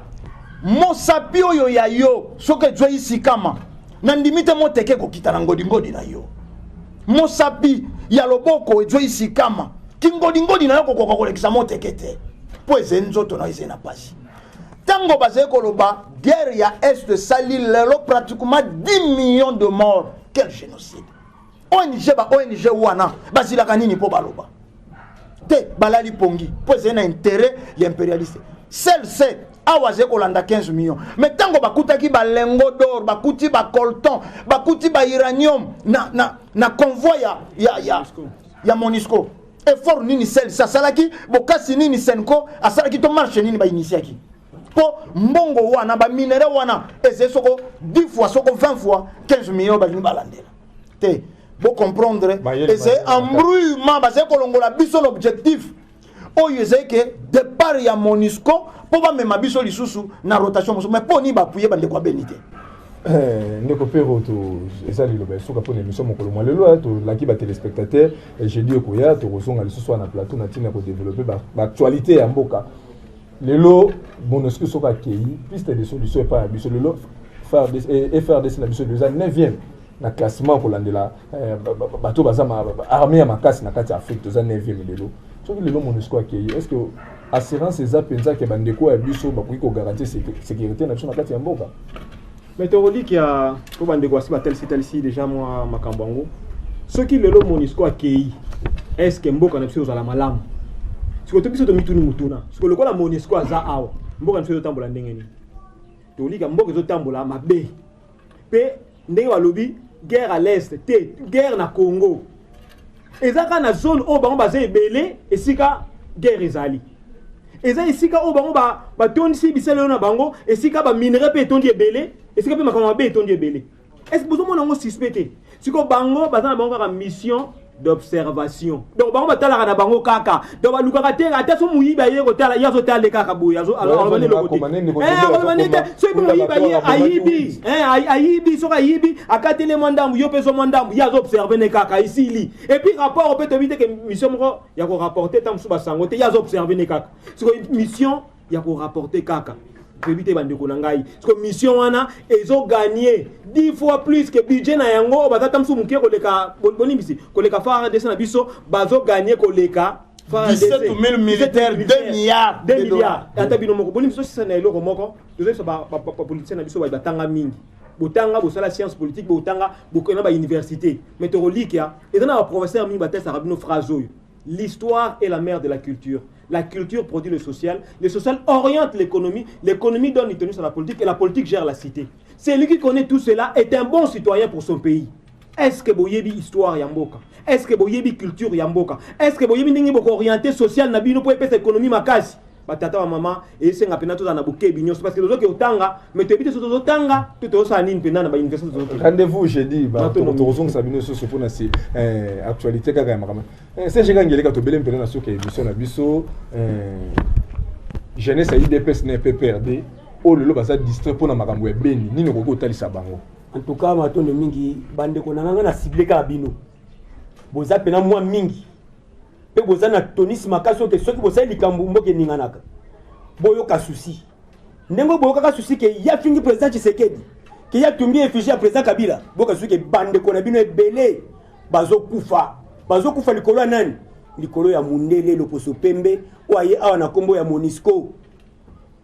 mosapi oyo ya yo soke jwa isikama na ndimite moteke kokita na ngodi na yo mosapi ya loboko jwa isikama kingodi na yo kokoko kolekisa moteke te po ezenzoto na izena pasi tango bazé koloba guerre ya est sali lelo pratiquement 10 millions de morts. Quel génocide. ONG wana bazilaka nini po baloba te balali pongi po zena intérêt ya impérialiste celle awazé kolanda 15 millions mais tango bakutaki balengo d'or bakuti ba colton bakuti ba uranium na convoi ya Monisco effort nini celle ça salaki bokasi nini Senko asalaki to marche nini ba initiaki po mbongo wana ba minere wana eze soko 10 fois soko 20 fois 15 millions ba ni balandela te bo comprendre eze embrouillement ba se kolongola biso l'objectif oyo eze ke départ ya Monisco po ba mema biso lisusu na rotation mosu mais po ni ba puye ba ndeko benité ndeko pero to ezali lo ba soka po émission mokolo mo lelo to laki ba téléspectateurs et j'ai dit ko ya to kozonga lisusu na plateau na tina ko développer ba actualité ya mboka lelo Monisco soka kei piste de solution pas biso lelo FRDC na biso déjà 9e na classement ko landela bato bazama armée ya makasi na kati Afrique to za 9e lelo soki lelo Monisco kei est-ce que assurance eza penza ke bandeko ya biso ba ko garantir sécurité na biso na kati ya mboka météorologique ya ko bandeko asi batel ici déjà moi makambango soki lelo Monisco kei est-ce que mboka na biso za la malamu siko to biso to mituni mutuna siko lokola Monisco aza awa mboka biso to tambola ndenge ni to lika mboka zo tambola mabe pe ndenge balobi guerre à l'est te guerre na Congo ezaka na zone o bango baza ebele esika guerre ezali eza esika o bango ba tondisi biselo na bango esika ba minerai pe tondi ebele esika pe makama mabe tondi ebele est-ce que vous avez un suspecté siko bango baza na bango ka mission d'observation donc bango batala na bango kaka donc balukaka te ata so muyiba ye ko tala yazo tala kaka boy yazo alors bane le côté so ko muyiba ye ayibi so ka yibi akatele mandambu yo peso mandambu yazo observer ne kaka ici li et puis rapport peut te dire que mission moko ya ko rapporter tam suba sango te yazo observer ne kaka siko mission ya ko rapporter kaka éviter bandeko na ngai parce que mission wana ezo gagner 10 fois plus que budget na yango bazata msu mukie koleka bonimisi koleka fara desa na biso bazo gagner koleka 17 000 militaires 2 milliards ata bino moko bonimisi so na eloko moko tozo ba politicien na biso ba batanga mingi botanga bosala science politique botanga bokena ba université météorologique ya ezana ba professeur mingi batesa rabino phrase oyo l'histoire est la mère de la culture. La culture produit le social oriente l'économie, l'économie donne une tenue sur la politique et la politique gère la cité. Celui qui connaît tout cela est un bon citoyen pour son pays. Est-ce que boyebi histoire yamboka? Est-ce que boyebi culture yamboka? Est-ce que boyebi ndenge boko orienté social na bino pour epesa économie makasi? Batata wa mama et senga pena to na buke binyo parce que lozo ke utanga mais to ebite so tanga to sa nini pena na ba université to. Rendez-vous jeudi ba to rozong sa bino so pona si actualité kaka makama. C'est j'ai gagné ka to belem pena na so ke émission na biso jeunesse IDPS na PPRD o lelo ba sa distrait pona makambo ya beni nini ko talisa bango. En tout cas matondo mingi bande ko nanga na ciblé ka bino. Boza pena moi mingi. Pe boza na tonis makaso ke soki boza likambu mboke ninganaka boyo ka souci ndengo boyo ka souci ke ya fingi président Tshisekedi ke ya tumbi effigie président Kabila boka souci ke bande ko na bino ebele bazo kufa likolo nani likolo ya mundele loposo pembe oye awa na kombo ya Monisco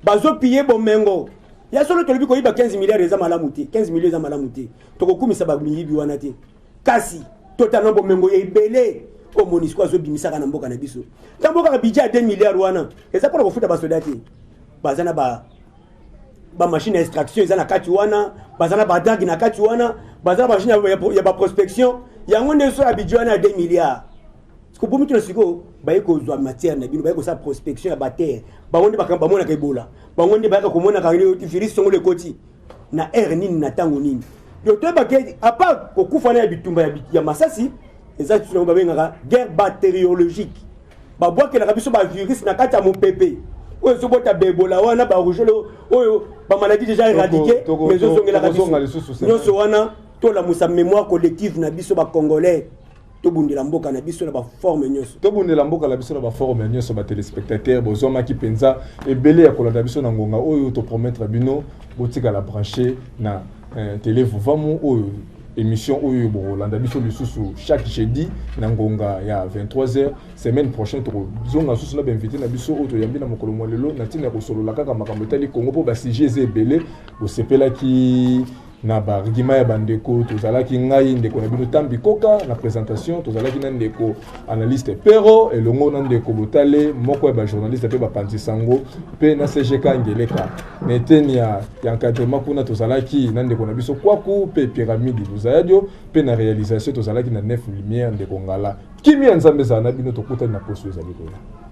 bazo piller bomengo ya solo tolobi ko iba 15 milliards eza malamu te 15 millions eza malamu te tokokumisa ba miyibi wana te kasi totalement bomengo ebele o Monisco azo bimisaka na mboka na biso tamboka ka budget 2 milliards wana eza pour kofuta ba soldats bazana ba ba machine à extraction eza na kati wana bazana ba drag na kati wana bazana machine ya ba prospection yango nde so abidjwana à 2 milliards parce que pour mutu siko baye ko zwa matière na bino baye ko sa prospection ya ba terre bangonde bakamba mona kaibola bangonde baye ko mona ka virus songo le koti na air nini na tango nini donc to ba ke à part ko kufana ya bitumba ya masasi eza tu ba benga guerre bactériologique ba boa ke na biso ba virus na kati ya mopepe oyo so bota bebola wana ba rougeole oyo ba maladie déjà éradiquée mais zo zongela ka biso nyonso wana to la musa mémoire collective na biso ba congolais to bundela mboka na biso na ba forme nyonso to bundela mboka la biso na ba forme nyonso ba téléspectateurs bozoma ki penza ebele ya kolanda biso na ngonga oyo to promettre bino botika la brancher na télé Vuvamu oyo émission oyo bolanda biso lisusu chaque jeudi na ngonga ya 23h semaine prochaine to zonga susu na ba invité na biso oyo to yambi na mokolo molelo na tina ko solo la kaka makambo tali Congo po ba sujet ebele bo sepela ki na barigima ya bandeko tozalaki ngai ndeko na bino tambi koka na présentation tozalaki na ndeko analyste pero elongo na ndeko botale moko ya ba journaliste pe ba panzi sango pe na CGK ngeleka neteni ya encadrement kuna tozalaki na ndeko na biso kwaku pe pyramide buzayadio pe na réalisation tozalaki na 9 lumière ndeko ngala kimi ya nzambe za na bino tokuta na poso ezali kola